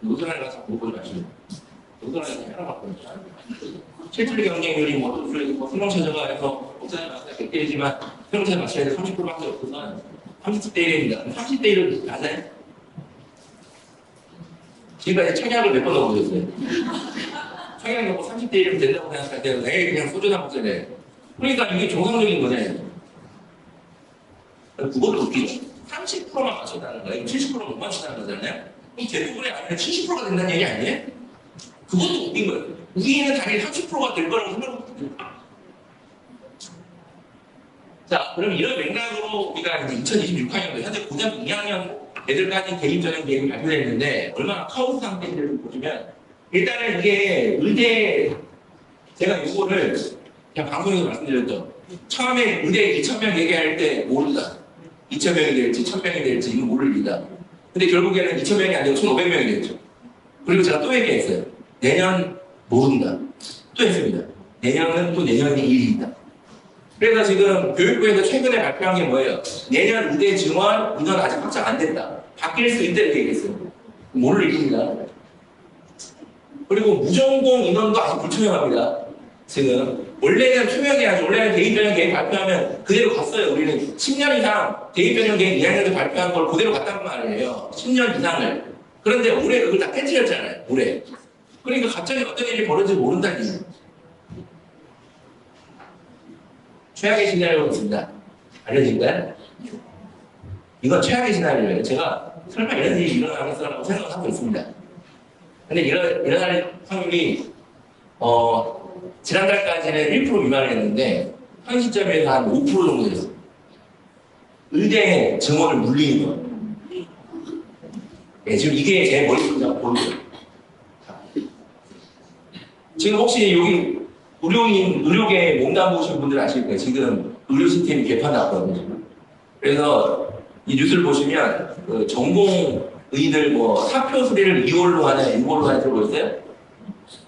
논술을 해가지고 물어보지 마시고 논술을 해서 해라봤거든요. 실질 경쟁률이 뭐 논술이 뭐 수능 최저가 해서 복사에 맞춰야 100대이지만 수능 맞춰야 돼 30%밖에 없어서 30대 1입니다. 30대 1은 맞아요? 지금까지 청약을 몇 번 넣어보셨어요? 청약 넣고 30대 1이면 된다고 생각할 때는 에이 그냥 소주나 먹어야 돼. 그러니까 이게 정상적인 거네. 그것도 웃기죠. 30%만 맞췄다는 거예요. 70%못 맞췄다는 거잖아요. 그럼 대부분의 아이는 70%가 된다는 얘기 아니에요? 그것도 웃긴 거예요. 우리는 당연히 30%가 될 거라고 생각하거든요. 자, 그럼 이런 맥락으로 우리가 이제 2026학년도 현재 고등학교 2학년 애들까지 대입전형 계획이 발표됐는데 얼마나 카오스 상태인지를 보시면 일단은 이게 의대 제가 이거를 그냥 방송에서 말씀드렸죠. 처음에 의대 2,000명 얘기할 때 모른다. 2,000명이 될지 1,000명이 될지 이거 모릅니다. 근데 결국에는 2,000명이 아니고 1,500명이 됐죠. 그리고 제가 또 얘기했어요. 내년 모른다. 또 했습니다. 내년은 또 내년이 일이 있다. 그래서 지금 교육부에서 최근에 발표한 게 뭐예요? 내년 의대 증원 인원 아직 확정 안 됐다. 바뀔 수 있다 이렇게 얘기했어요. 모를 일입니다. 그리고 무전공 인원도 아직 불투명합니다. 지금 원래는 투명해야죠. 원래는 대입전형 계획 발표하면 그대로 갔어요. 우리는 10년 이상 대입전형 계획 2학년도 발표한 걸 그대로 갔단 말이에요. 10년 이상을. 그런데 올해 그걸 다 깨뜨렸잖아요. 올해. 그러니까 갑자기 어떤 일이 벌어질지 모른다니. 최악의 시나리오가 있습니다. 알려질까요? 이건 최악의 시나리오예요. 제가 설마 이런 일이 일어나겠어라고 생각을 하고 있습니다. 근데 일어날 확률이 지난달까지는 1% 미만이었는데 현 시점에서 한 5% 정도 됐어요. 의대 증원을 물리는 거. 네, 지금 이게 제 머릿속에 보이죠. 지금 혹시 여기 의료계 몸담 보신 분들 아실 거예요. 지금 의료 시스템이 개판 났거든요. 그래서 이 뉴스를 보시면 그 전공 의들 뭐 사표 수리를 2월로 하냐 6월로 하냐 들어보셨어요?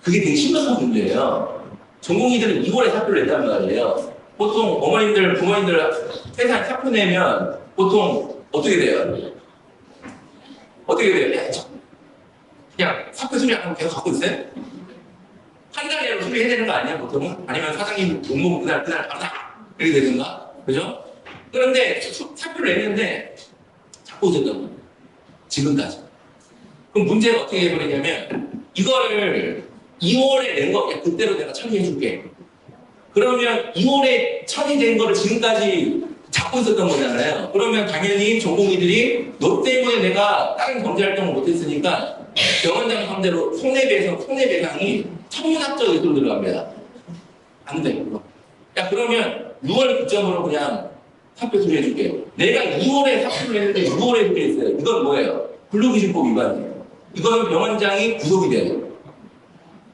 그게 되게 심각한 문제예요. 전공의들은 2월에 사표를 냈단 말이에요. 보통 어머님들, 부모님들 회사에 사표 내면 보통 어떻게 돼요? 어떻게 돼요? 그냥 사표 수리 안 하고 계속 갖고 있어요? 한 달에 수리해야 되는 거 아니야, 보통은? 아니면 사장님 공모 그날 받아! 이렇게 되는가? 그죠? 그런데 사표를 냈는데 자꾸 오셨다고. 지금까지. 그럼 문제가 어떻게 해버리냐면 이거를 2월에 낸 거 그때로 내가 처리해줄게. 그러면 2월에 처리된 거를 지금까지 잡고 있었던 거잖아요. 그러면 당연히 전공의들이 너 때문에 내가 다른 경제활동을 못했으니까 병원장 상대로 손해배상이 천문학적 의도로 들어갑니다. 안 돼. 야 그러면 6월 기점으로 그냥 사표 수리해줄게요. 내가 2월에 사표를 했는데 6월에 수리했어요. 이건 뭐예요? 근로기준법 위반이에요. 이거는 병원장이 구속이 돼야 돼요.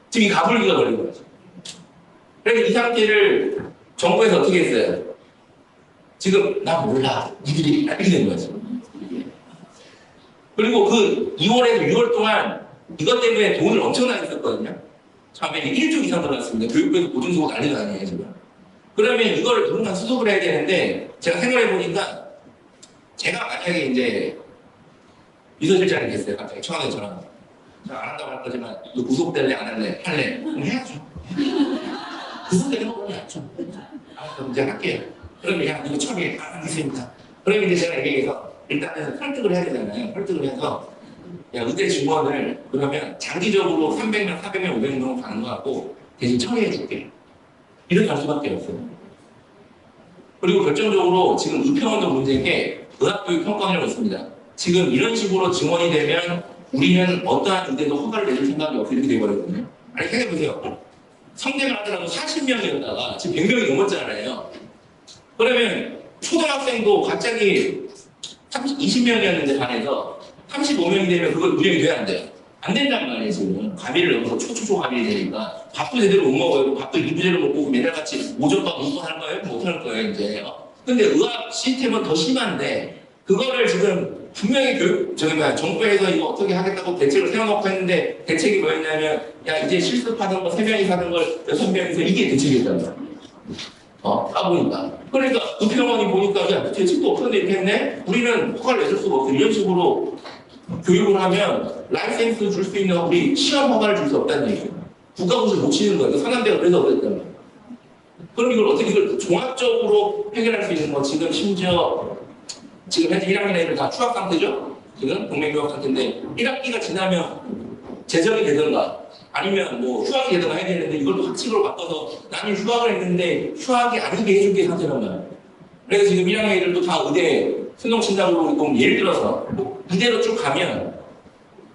지금 이 가불기가 걸린 거죠. 그래서 이 상태를 정부에서 어떻게 했어요? 지금 나 몰라. 니들이 이렇게 된 거죠. 그리고 그 2월에서 6월 동안 이것 때문에 돈을 엄청나게 썼거든요. 처음에 1조 이상 들어갔습니다. 교육부에서 보증수고 난리도 아니에요, 지금. 그러면 이걸 누군가 수습을 해야 되는데, 제가 생각해보니까, 제가 만약에 이제, 비서실장이 됐어요. 갑자기 청와대 전화. 안 한다고 할 거지만, 너 구속될래, 안 할래? 할래? 그럼 해야죠. 구속되는 거 보면 알죠. 그럼 이제 할게요. 그러면 야, 이거 처음에 안 하겠습니다. 그러면 이제 제가 얘기해서, 일단은 설득을 해야 되잖아요. 설득을 해서, 야, 의대 증원을 그러면 장기적으로 300명, 400명, 500명 가는 거 하고 대신 처리해줄게. 이렇게 할 수밖에 없어요. 그리고 결정적으로 지금 의평원도 문제인 게 의학교육 평가원이라고 있습니다. 지금 이런 식으로 증원이 되면 우리는 어떠한 의대도 허가를 내줄 생각이 없어 이렇게 돼버렸거든요. 아니 생각해보세요. 성대를 하더라도 40명이었다가 지금 100명이 넘었잖아요. 그러면 초등학생도 갑자기 20명이었는데 반에서 35명이 되면 그걸 운영이 돼야 안 돼요. 안 된단 말이에요, 지금. 가비를 넘어서 초초초 가비를 되니까. 밥도 제대로 못 먹어요. 밥도 이부제로 먹고 매달같이 오전밥 먹고 할 거예요? 못 할 거예요, 이제. 근데 의학 시스템은 더 심한데, 그거를 지금 분명히 정부에서 이거 어떻게 하겠다고 대책을 세워놓고 했는데, 대책이 뭐였냐면, 야, 이제 실습하던 거 3명이 사는 걸 6명이서 이게 대책이었단 말이에요. 까보니까. 그러니까, 의평원이 보니까, 야, 대책도 없었는데 이렇게 했네? 우리는 허가를 내줄 수가 없어. 이런 식으로 교육을 하면 라이센스 줄 수 있는 우리 시험 허가를 줄 수 없다는 얘기예요. 국가고시를 못 치는 거예요. 산남대가 그래서 어쨌단 말이에요. 그럼 이걸 어떻게 이걸 종합적으로 해결할 수 있는 거 지금 심지어 지금 현재 1학년 애들 다 추학 상태죠? 지금 동맹교육 상태인데 1학기가 지나면 재정이 되든가 아니면 뭐 휴학이 되든가 해야 되는데 이걸 또 학칙으로 바꿔서 나는 휴학을 했는데 휴학이 아니게 해준 게 상태란 말이에요. 그래서 지금 1학년 애들도 다 의대 수능 친다고 그러고 예를 들어서 이대로 쭉 가면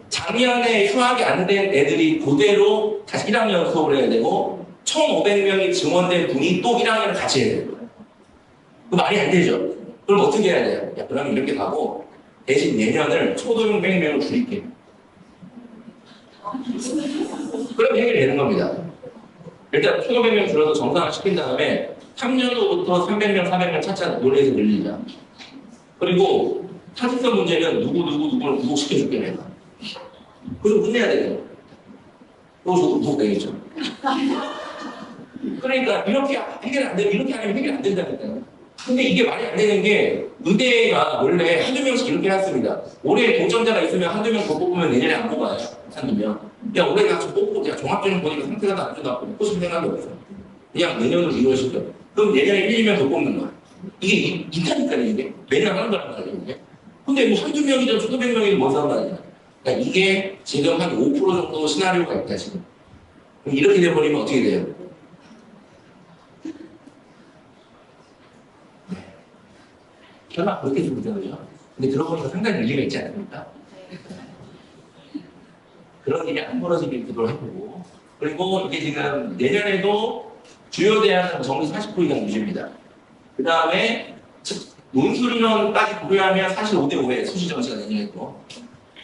작년에 휴학이 안 된 애들이 그대로 다시 1학년 수업을 해야 되고 1,500명이 증원된 분이 또 1학년을 같이 해야 돼요. 그 말이 안 되죠. 그럼 어떻게 해야 돼요? 야, 그러면 이렇게 가고 대신 내년을 초등학생명을 줄일게요. 그럼 해결이 되는 겁니다. 일단 초등학생 줄여서 정상화 시킨 다음에 3년도부터 300명, 400명 차차 논의해서 늘리자. 그리고 사직서 문제는 누구를 구속시켜줄게 내가. 그래서 끝내야 돼요. 그리고 저도 구속되겠죠. 그러니까 이렇게 해결 안 되면 이렇게 하면 해결 안 된다니까요. 근데 이게 말이 안 되는 게 의대가 원래 한두 명씩 이렇게 했습니다. 올해 동점자가 있으면 한두 명 더 뽑으면 내년에 안 뽑아요. 한두 명. 야 올해 가서 뽑고 야 종합적인 보니까 상태가 안 좋다고 뽑고 싶은 생각이 없어. 그냥 내년으로 이루어지죠. 그럼 내년에 1, 2명 더 뽑는 거야. 이게 있다니까요 이게. 매년 하는 거란 말이에요 이게. 근데 뭐 한두 명이든 수백 명이든 뭔 상관이야. 그러니까 이게 지금 한 5% 정도 시나리오가 있다 지금. 그럼 이렇게 돼버리면 어떻게 돼요? 설마 그렇게 됩니다, 그죠? 근데 들어보니까 상당히 일리가 있지 않습니까? 그런 일이 안 벌어지기도 해보고. 그리고 이게 지금 내년에도 주요 대학은 정시 40% 이상 유지입니다. 그 다음에 논술인원까지 고려하면 사실 5대 5에 수시 정시가 내년에도.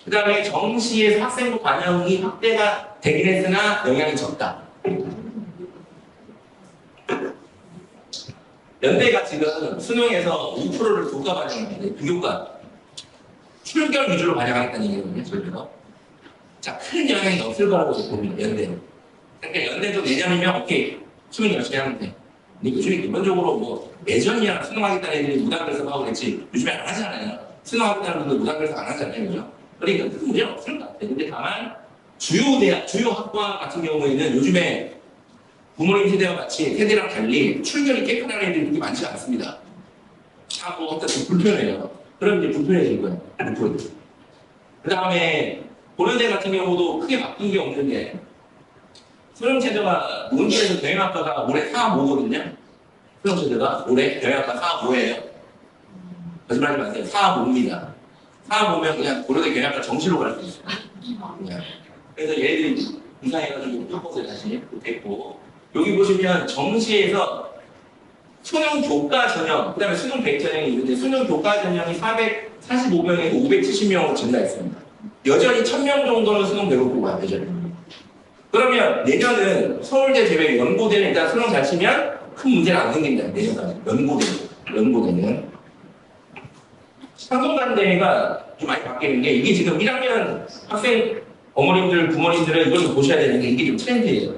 그 다음에 정시에서 학생부 반영이 확대가 되긴 했으나 영향이 적다. 연대가 지금 수능에서 5%를 교과 반영하는데 비교과 출결 위주로 반영하겠다는 얘기거든요. 저희가. 자, 큰 영향이 없을 거라고 봅니다. 연대는. 그러니까 연대도 내년이면 오케이 수능 열심히 하면 돼. 근데 요즘에 기본적으로 뭐 예전이야 수능하겠다는 애들이 무단결석 하고 그랬지 요즘에 안 하잖아요. 수능하겠다는 분들 무단결석 안 하잖아요. 그죠? 그러니까 큰 문제는 없을 것 같아요. 근데 다만 주요 대학, 주요 학과 같은 경우에는 요즘에 부모님 세대와 같이 세대랑 달리 출결이 깨끗한 애들이 그렇게 많지 않습니다. 하고 하여튼 불편해요. 그럼 이제 불편해질 거예요. 그 다음에 고려대 같은 경우도 크게 바뀐 게 없는 게 수능체제가 논술에서 경영학과가 올해 4, 5거든요. 수능체제가 올해 경영학과 4, 5예요. 거짓말하지 마세요. 4, 5입니다. 4, 5면 그냥 고려대 경영학과 정시로 갈 수 있어요. 그래서 얘들이 분산해가지고 바꿔서 다시 됐고 여기 보시면 정시에서 수능 교과 전형, 그 다음에 수능 100 전형이 있는데 수능 교과 전형이 445명에서 570명으로 증가했습니다. 여전히 1000명 정도는 수능 배우고 가요, 여전히. 그러면 내년은 서울대 제외 연고대는 일단 수능 잘 치면 큰 문제는 안 생긴다, 내년까지. 연고대는. 상동관대가 좀 많이 바뀌는 게 이게 지금 1학년 학생 어머님들, 부모님들은 이걸 좀 보셔야 되는 게 이게 좀 트렌드예요.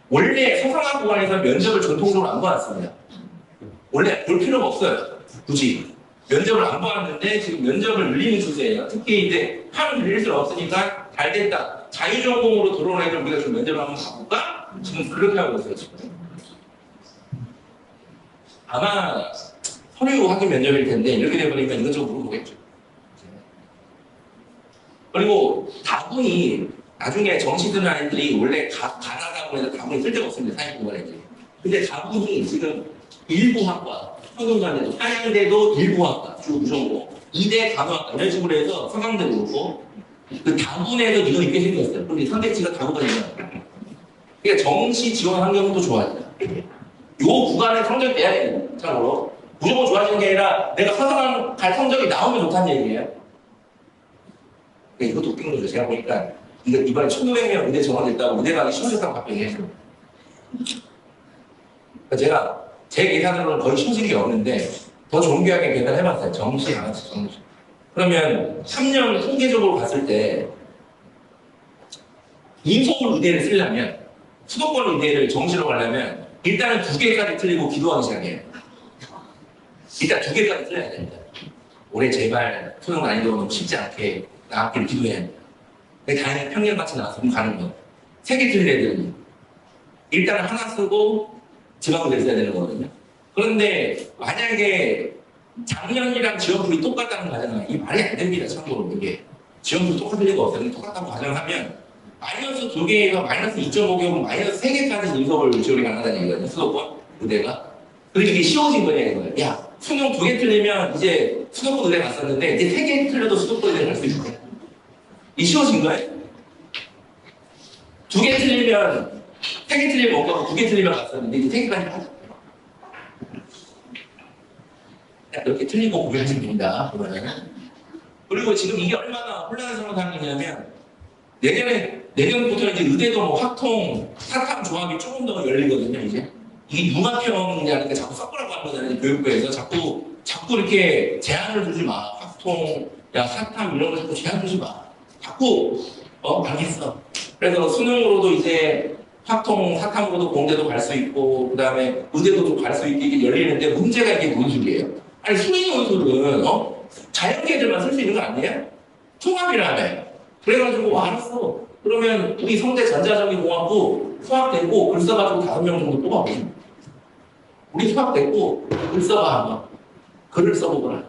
원래 서성학 구간에서 면접을 전통적으로 안 봐왔습니다. 원래 볼 필요가 없어요. 굳이. 면접을 안 봐왔는데 지금 면접을 늘리는 추세예요. 특히 이제 하면 늘릴 수는 없으니까 잘 됐다. 자유전공으로 들어온 애들 우리가 좀 면접을 한번 봐볼까? 지금 그렇게 하고 있어요. 지금. 아마 서류 확인 면접일 텐데 이렇게 돼버리니까 이것저것 물어보겠죠. 그리고 다분히 나중에 정시 드는 아이들이 원래 가나다고 해서 다분히 쓸데가 없습니다. 사회공부할 애들이. 근데 다분히 지금 일부 학과, 성균관대도, 한양대도 일부 학과, 주 무전공, 이대 간호학과 이런 식으로 해서 서강대도 그렇고 그 다분에도 이거 있게 생겼어요. 근데 선택지가 다부가 있잖아요. 그러니까 정시 지원 환경도 좋아져요. 요 구간에 성적이 돼야 돼요. 참고로. 무조건 좋아지는 게 아니라 내가 서성한 갈 성적이 나오면 좋다는 얘기예요. 이것도 웃긴 거죠. 제가 보니까 이번에 1,500명 의대 정원됐다고 의대 가기 쉬워졌다고 갑자기 해요. 그러니까 제가 제 계산으로는 거의 쉬워진 게 없는데 더 좋은 교양에 계산해봤어요. 정시, 양아치, 정시. 그러면 3년 통계적으로 봤을 때 인서울 의대를 쓰려면 수도권 의대를 정시로 가려면 일단은 2개까지 틀리고 기도하기 시작해요. 일단 2개까지 틀려야 됩니다. 올해 제발 수능 난이도가 너무 쉽지 않게 나왔기를 기도해야 합니다. 다행히 평균같이 나와서 그럼 가는 거. 3개 틀린 애들은 일단 하나 쓰고 지방의대를 써야 되는 거거든요. 그런데 만약에 작년이랑 지원풀이 똑같다는 가정은 이 말이 안 됩니다. 참고로 이게 지원풀이 똑같을 리가 없어요. 똑같다고 가정하면 마이너스 2개가 마이너스 2.5개면 마이너스 3개까지 인서울 지원이 가능하다는 얘기거든요. 수도권 의대가. 그리고 이게 쉬워진 거냐 이거예요. 야 수능 2개 틀리면 이제 수도권 의대 갔었는데 이제 3개 틀려도 수도권 의대 갈 수 있을 거야. 이 쉬워진 거예요? 2개 틀리면 3개 틀리면 못 가고 2개 틀리면 갔었는데 이제 3개까지 하자. 이렇게 틀리고 구별하시면 됩니다. 그리고 지금 이게 얼마나 혼란스러운 상황이냐면 내년부터 이제 의대도 뭐 확통, 사탐 조합이 조금 더 열리거든요. 이제 이게 융합형이라니까 자꾸 섞으라고 하는 거잖아요. 교육부에서 자꾸 이렇게 제한을 두지 마. 확통, 야 사탐 이런 거 자꾸 제한 두지 마. 자꾸 알겠어. 그래서 수능으로도 이제 확통, 사탐으로도 공대도 갈 수 있고 그 다음에 의대도 갈 수 있게 열리는데 문제가 이게 논술이에요. 아니 수능 논술은 자연계들만 쓸 수 있는 거 아니에요? 통합이라며. 그래가지고 알았어. 그러면 우리 성대 전자전기공학부 수학됐고 글 써가지고 5명 정도 뽑아보시면 우리 수학됐고 글 써봐 한번. 글을 써보거라.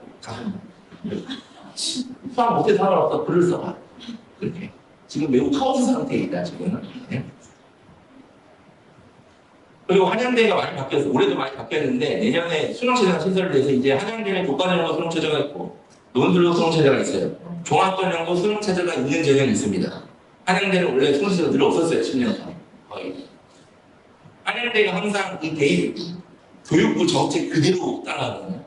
수학 못해서 상관없어. 글을 써봐. 그렇게. 지금 매우 카오스 상태에 있다 지금. 네? 그리고 한양대가 많이 바뀌었어. 올해도 많이 바뀌었는데 내년에 수능체제가 신설이 돼서 이제 한양대는 교과전형도 수능체제가 있고 논술도 수능체제가 있어요. 종합전형도 수능체제가 있는 전형이 있습니다. 한양대는 원래 수능체제가 늘 없었어요. 10년 전 거의. 한양대가 항상 이 대입 교육부 정책 그대로 따라가거든요.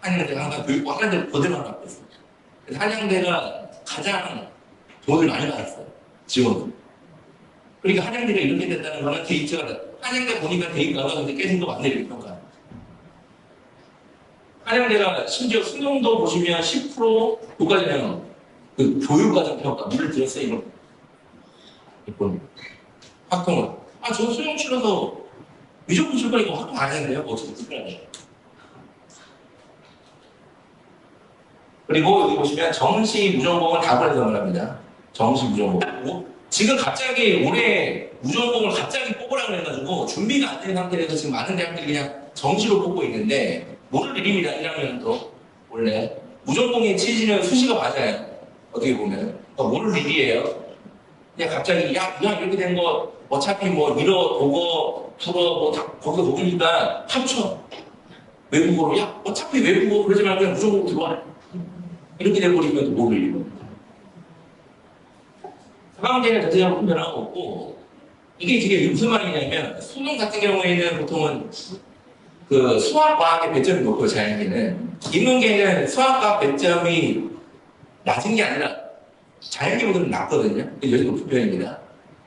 한양대가 항상 교육부 한양대를 그대로 갖고 있어요. 그래서 한양대가 가장 돈을 많이 받았어요. 지원을. 그러니까 한양대가 이렇게 됐다는 거는 데이터가 한양대 보니까 대입가가 근데 깨진 거 맞네 이렇게 평가. 한양대가 심지어 수능도 보시면 10% 교과전형 그 교육과정 평가 물을 들었어요 이런 이건 확통을 저 수능 치러서 무조건 칠 거니까 확통 안 했네요. 어떻게 특별하게. 그리고 여기 보시면 정시 무전공을 다 보내서 합니다. 정시 무전공. 지금 갑자기 올해 무전공을 갑자기 뽑으라고 해가지고 준비가 안 된 상태에서 지금 많은 대학들이 그냥 정시로 뽑고 있는데 모를 일입니다. 1학년도 원래 무전공의 취지는 수시가 맞아요. 어떻게 보면 모를 일이에요. 그냥 갑자기 야 이렇게 된 거 어차피 뭐 밀어 보고 풀어 뭐 다 거기서 녹으니까 합쳐 외국어로 야 어차피 외국어 그러지 말고 그냥 무전공으로 들어와 이렇게 돼버리면 또 모를 일입니다. 서강대는 전체적으로 큰 변화가 없고 이게 되게 무슨 말이냐면 수능 같은 경우에는 보통은 그 수학과학의 배점이 높고요. 자연계는 인문계는 수학과학 배점이 낮은 게 아니라 자연계보다는 낫거든요. 여기 높은 편입니다.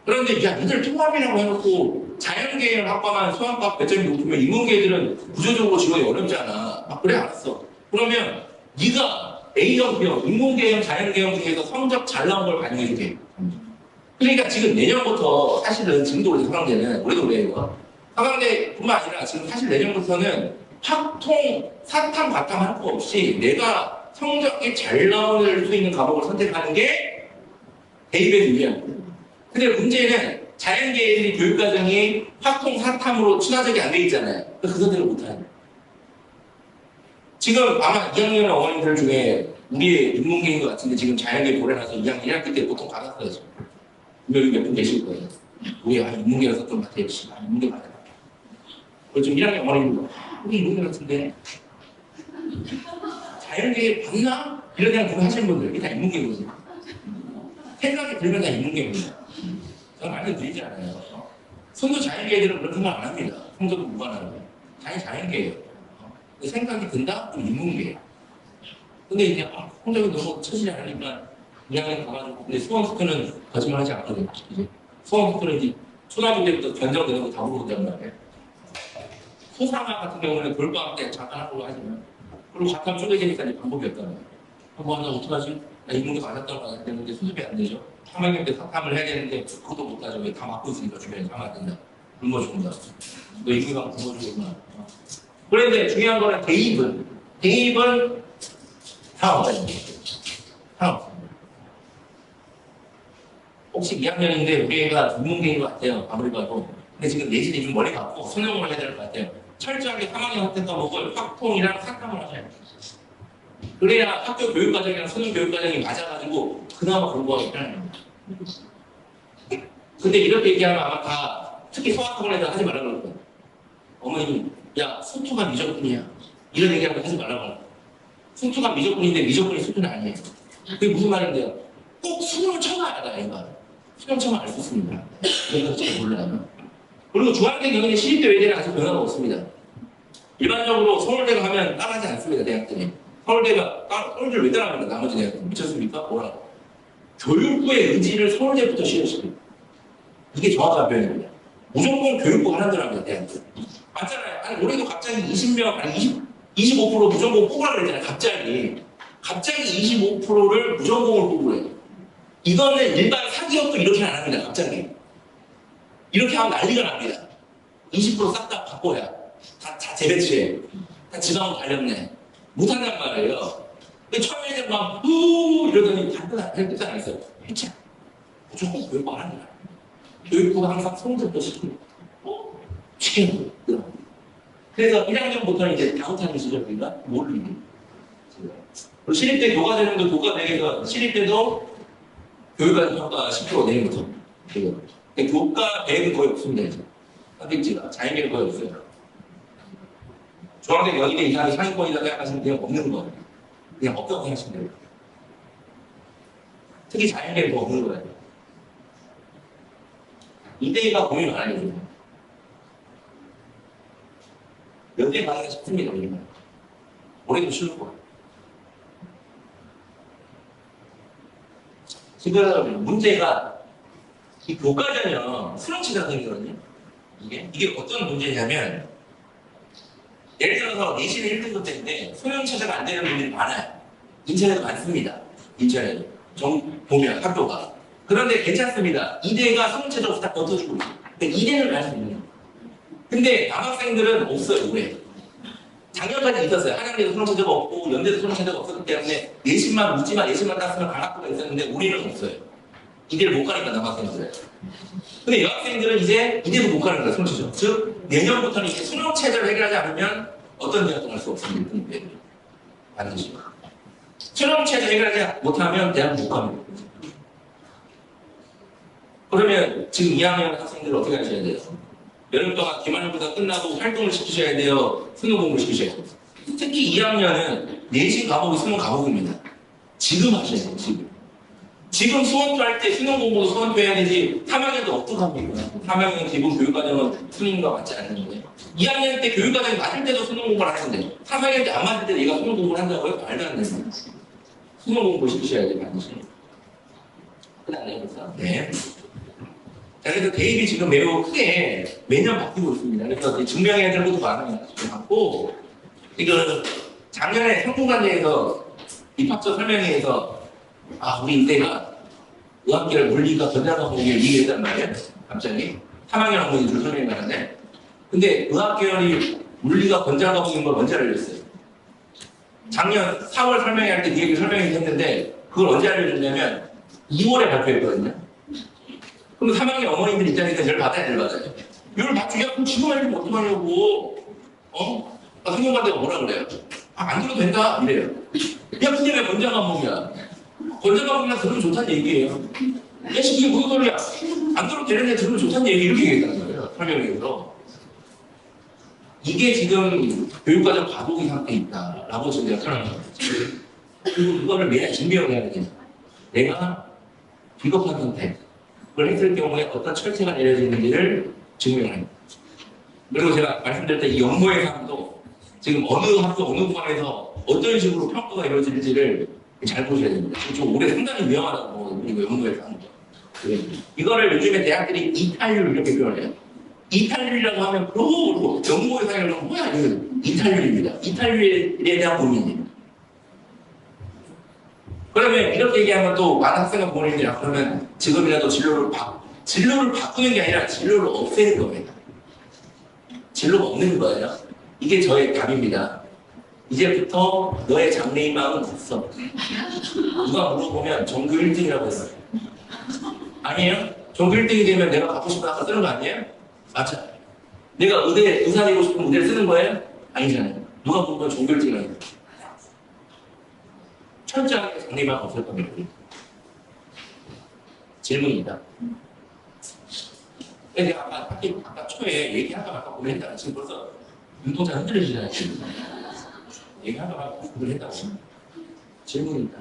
그런데 야, 이들 통합이라고 해놓고 자연계열 학과만 수학과 배점이 높으면 인문계들은 구조적으로 지원이 어렵잖아. 아, 그래, 알았어. 그러면 네가 A형, B형, 인문계형, 자연계형 중에서 성적 잘 나온 걸 반영해줄게. 그러니까 지금 내년부터 사실은 지금도 우리 서강대는 올해도 그래요. 서강대뿐만 아니라 지금 사실 내년부터는 학통, 사탐, 과탐 할 거 없이 내가 성적이 잘 나올 수 있는 과목을 선택하는 게 대입에 유리한 거예요. 근데 문제는 자연계들이 교육과정이 학통, 사탐으로 친화적이 안 돼 있잖아요. 그 선택을 못하는. 지금 아마 2학년 어머님들 중에 우리의 인문계인 것 같은데 지금 자연계 보내놔서 2학년 1학기 때 보통 받았어요. 분명히 몇 분 계실 거예요. 우리 인문계라서 좀 같아요. 인문계 받아요. 그리고 지금 1학년 어머님들 우리 인문계 같은데 자연계 받나? 이런 생각 그거 하시는 분들, 이게 다 인문계거든요. 생각이 들면 다 인문계입니다. 저는 말씀드리지 않아요. 성도 자연계들은 그런 생각 안 합니다. 성도도 무관하고. 자연계예요. 근데 생각이 든다? 그럼 인문계예요. 근데 이제, 성적이 너무 처지지 않으니까 2학년 가가지고, 근데 수험스크는 거짓말 하지 않거든요. 이제 수험스크는 이제 초등학교 때부터 견적되는 거 다 물어본단 말이에요. 소상화 같은 경우는 돌방학 때 잠깐 하고 하지만, 그리고 과탐 쪼개지니까 이제 방법이 없단 말이에요. 나 어떡하지? 나 인문계 맞았다고 하는데 수습이 안 되죠. 3학년 때 사탐을 해야 되는데 그것도 못하죠. 왜 다 막고 있으니까 주변에 다 맞는다. 굶어 죽는다. 너 인문계만 굶어 죽구나. 그런데 중요한 거는 대입은 상관없다는 상관없습니다. 혹시 2학년인데 우리 애가 인문계인 것 같아요. 아무리 봐도. 근데 지금 내신이 좀 머리 갖고 수능을 해야 될 것 같아요. 철저하게 3학년 학생 과목을 학통이랑 사탐을 하셔야 돼요. 그래야 학교 교육과정이랑 수능 교육과정이 맞아가지고 그나마 공부하기 편해요. 근데 이렇게 얘기하면 아마 다 특히 소아학원에다 하지 말라고 그럴 거예요. 어머님, 야, 수투가 미적분이야. 이런 얘기하면 하지 말라고 하는 거예요. 수투가 미적분인데 미적분이 수투는 아니에요. 그게 무슨 말인데요? 꼭 수능을 쳐놔야 다 이거. 수능 쳐면 알 수 있습니다. 그래서 잘 몰라요. 그리고 중앙대 경희대 시립대 외대는 아직 변화가 없습니다. 일반적으로 서울대가 하면 따라하지 않습니다, 대학들이. 서울대가 서울대를 왜 따라합니까? 나머지 대학들 미쳤습니까? 뭐라고? 교육부의 의지를 서울대부터 실현시킵니다. 이게 정확한 표현입니다. 무조건 교육부가 하는 거랍니다, 대학들. 맞잖아요. 아니 올해도 갑자기 20명, 아니 25% 무전공 뽑으라고 그랬잖아요. 갑자기 25%를 무전공을 뽑으래요. 이거는 일반 사기업도 이렇게 안 합니다. 갑자기. 이렇게 하면 난리가 납니다. 20% 싹 다 바꿔야. 다 재배치해. 다 지방으로 달렸네. 못한단 말이에요. 근데 처음에는 막, 이러더니 끝 안 했어요. 해체. 무조건 교육부가 하는 거야. 교육부가 항상 성적도 시키고, 시키는 거예요. 그래서 1학년부터는 이제 다운타임 시절인가? 모르겠네. 그리고 시립대 교과전형도 교과대에서 시립대도 교육과정 평가 10% 내년부터. 교과 대회는 거의 없습니다. 이제. 선택지가. 자연계는 거의 없어요. 중앙대 여의대 이상이 상위권이라고 생각하시면 그냥 없는 거예요. 그냥 없다고 생각하시면 돼요. 특히 자연계는 더 없는 거예요. 이대가 고민 많아요. 여대 가기가 쉽습니다. 올해도 쉬울 거예요. 지금 문제가 이 교과전형 수능치사성이거든요. 이게 어떤 문제냐면 예를 들어서 내신은 1등급 때인데 수능 최저가 안 되는 분들이 많아요. 인천에도 많습니다. 인천에도. 보면 학교가. 그런데 괜찮습니다. 이대가 수능 최저가 다 걷어주고 있어요. 그러니까 이대는 갈 수 있는 거예요. 근데 남학생들은 없어요, 올해. 작년까지 있었어요. 한양대도 수능 최저가 없고 연대도 수능 최저가 없었기 때문에 내신만 묻지만 내신만 땄으면 강학도가 있었는데 우리는 없어요. 이대를 못 가니까 남학생들은. 근데 여학생들은 이제 이대도 못 가는 거예요, 수능 최저. 즉 내년부터는 이제 수능 최저를 해결하지 않으면 어떤 대학도 갈 수 없습니다. 반드시. 수능 최저 해결하지 못하면 대학 못 갑니다. 그러면 지금 2학년 학생들 어떻게 하셔야 돼요? 여름 동안 기말고사 끝나고 활동을 시키셔야 돼요? 수능 공부를 시키셔야 돼요? 특히 2학년은 내신 과목이 수능 과목입니다. 지금 하셔야 돼요, 지금. 지금 수원표 할 때 수능 공부도 수원표 해야 되지 3학년도 어떡합니까? 3학년 기본 교육과정은 수능과 맞지 않는데 2학년 때 교육과정이 맞을 때도 수능 공부를 하는데 3학년 때 안 맞을 때 얘가 수능 공부를 한다고요? 말도 안 됩니다. 수능 공부 시키셔야 돼요, 반드시. 끝났네요, 벌써. 네. 자, 그래서 대입이 지금 매우 크게 매년 바뀌고 있습니다. 그래서 증명해야 될 것도 많고, 지금 작년에 상품관계에서 입학처 설명회에서 우리 이때가 의학계를 물리가 전자과 공학을 이해했단 말이에요. 갑자기 3학년 학부모님들 설명이 나는데, 근데 의학계열이 물리가 전자과 공인 걸 언제 알려줬어요? 작년 4월 설명회 때 이 얘기 설명했는데 그걸 언제 알려줬냐면 2월에 발표했거든요. 그럼 3학년 어머님들 입장에서 열 받아야 될 받아요. 열 받죠. 야, 그럼 지금 알려주면 어떡하냐고. 상경관대가 뭐라 그래요? 안 들어도 된다 이래요. 야, 근데 왜 건자과목이야? 건자과목이나 들으면 좋다는 얘기예요. 야, 그게 무슨 소리야? 안 들어도 되는데 들으면 좋다는 얘기 이렇게 얘기했다는 거예요. 설명회에서. 이게 지금 교육과정 과도기 상태에 있다라고 지금 제가 설명합니다. 그리고 이거를 매일 증명을 해야 되겠죠. 내가 비겁한 선택을 했을 경우에 어떤 철퇴가 내려지는지를 증명을 합니다. 그리고 제가 말씀드렸던 이 연모의 삶도 지금 어느 학교 어느 부분에서 어떤 식으로 평가가 이루어질지를 잘 보셔야 됩니다. 좀 올해 상당히 위험하다고 보거든요. 이거 연모의 삶도. 이거를 요즘에 대학들이 이탈률 이렇게 표현해요. 이탈률이라고 하면 그러고 연구의 사회는 뭐야? 이탈률입니다. 이탈률에 대한 고민입니다. 그러면 이렇게 얘기하면 또 많은 학생과 부모님들이 그러면 지금이라도 진로를 바꾸는 게 아니라 진로를 없애는 겁니다. 진로가 없는 거예요. 이게 저의 답입니다. 이제부터 너의 장래희망은 없어. 누가 물어보면 전교 1등이라고 했어요. 아니에요? 전교 1등이 되면 내가 갖고 싶은 학과 쓰는 거 아니에요? 맞아. 내가 의사 되고 싶은 의대를 쓰는 거예요? 아니잖아요. 누가 보면 전교 1등이라고 해요. 철저하게 장래희망 없을 겁니다. 질문입니다. 내가 아까 초에 얘기할까 말까 고민했다가 지금 벌써 눈동자 흔들리시잖아요. 얘기할까 말까 고민했다고. 질문입니다.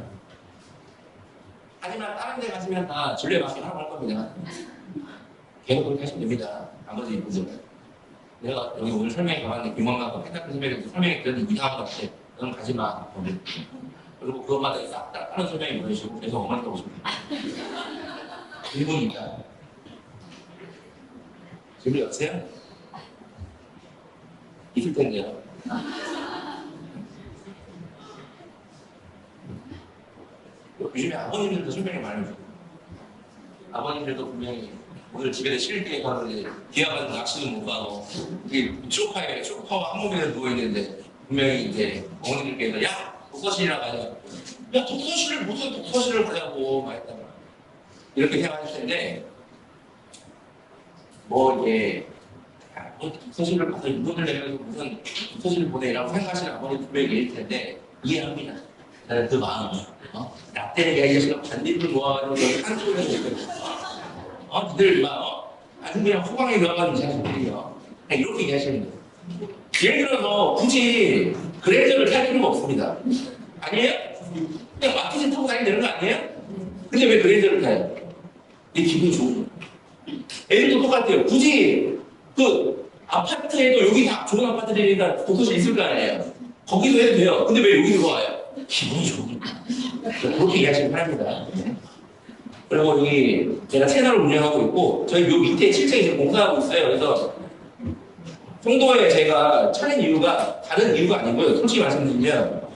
하지만 다른 데 가시면 다 진로에 맞게 하라고 할 겁니다. 계속 그렇게 하시면 됩니다. 나머지 분들은. 내가 여기 오늘 설명회 가봤는데 김원관과 펜타클 설명회 드렸는데 이상한 것 같아. 너는 가지 마. 그리고 그것마다 싹 다른 설명이 보내시고 계속 어머니가 오십니다. 질문입니다. 질문 없어요? 있을 텐데요. 요즘에 아버님들도 설명이 많이 오죠. 아버님들도 분명히 오늘 집에서 쉴 때 가는데 기아받은 낚시는 못 가고 이게 쇼파와 한몸에 누워있는데 분명히 이제 어머니들께서 야! 독서실이라고 하냐. 야, 독서실을 무슨 독서실을 가자고 말했단 말이야. 이렇게 생각하실 텐데 이게 독서실을 가서 인분을 내면서 무슨 독서실을 보내라고 생각하시는 아버님 분명히 계실 텐데 이해합니다. 나는 그 마음. 나 때는 야, 이 자식아 반딧불 모아가지고 한쪽에서 니들 아주 그냥 후방에 들어가는 자식들이요. 이렇게 얘기하시는 거예요. 예를 들어서 굳이 그랜저를 탈 필요가 없습니다. 아니에요? 그냥 마켓을 타고 다니면 되는 거 아니에요? 근데 왜 그랜저를 타요? 내 기분이 좋은 거예요. 애들도 똑같아요. 굳이 그 아파트에도 여기 다 좋은 아파트들이니까 독서실 있을 거 아니에요? 거기도 해도 돼요. 근데 왜 여기로 와요? 기분이 좋으니까. 그렇게 이해하시면 편합니다. 그리고 여기 제가 채널을 운영하고 있고 저희 요 밑에 7층에 지금 공사하고 있어요. 그래서 송도에 제가 차린 이유가 다른 이유가 아니고요. 솔직히 말씀드리면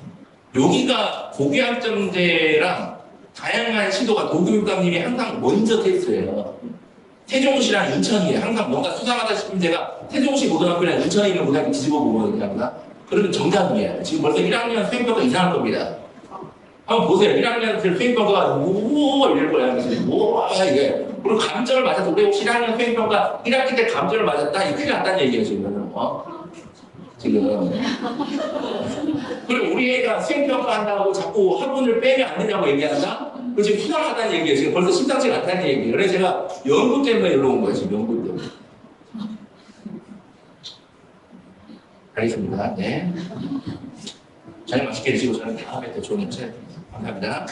여기가 고교학점제랑 다양한 시도가 도교육감님이 항상 먼저 테스트해요. 세종시랑 인천이에요. 항상 뭔가 수상하다 싶으면 제가 세종시 고등학교랑 인천에 있는 고등학교 뒤집어 보거든요. 그러면 정답이에요. 지금 벌써 1학년 수행평가 이상할 겁니다. 한번 보세요. 1학년 수행평가가 이럴 거야. 이게. 그리고 감점을 맞아서 우리 혹시 1학년 수행평가 1학기 때 감점을 맞았다? 이거 큰일 났다는 얘기예요, 지금. 지금. 그리고 우리 애가 수행평가 한다고 자꾸 학원을 빼면 안 되냐고 얘기한다? 그 지금 수상하다는 얘기예요. 지금 벌써 심상치가 않다는 얘기예요. 그래서 제가 연구 때문에 일로 온 거예요, 지금 연구 때문에. 알겠습니다. 네. 저녁 맛있게 드시고 저는 다음에 또 좋은 음식 감사합니다.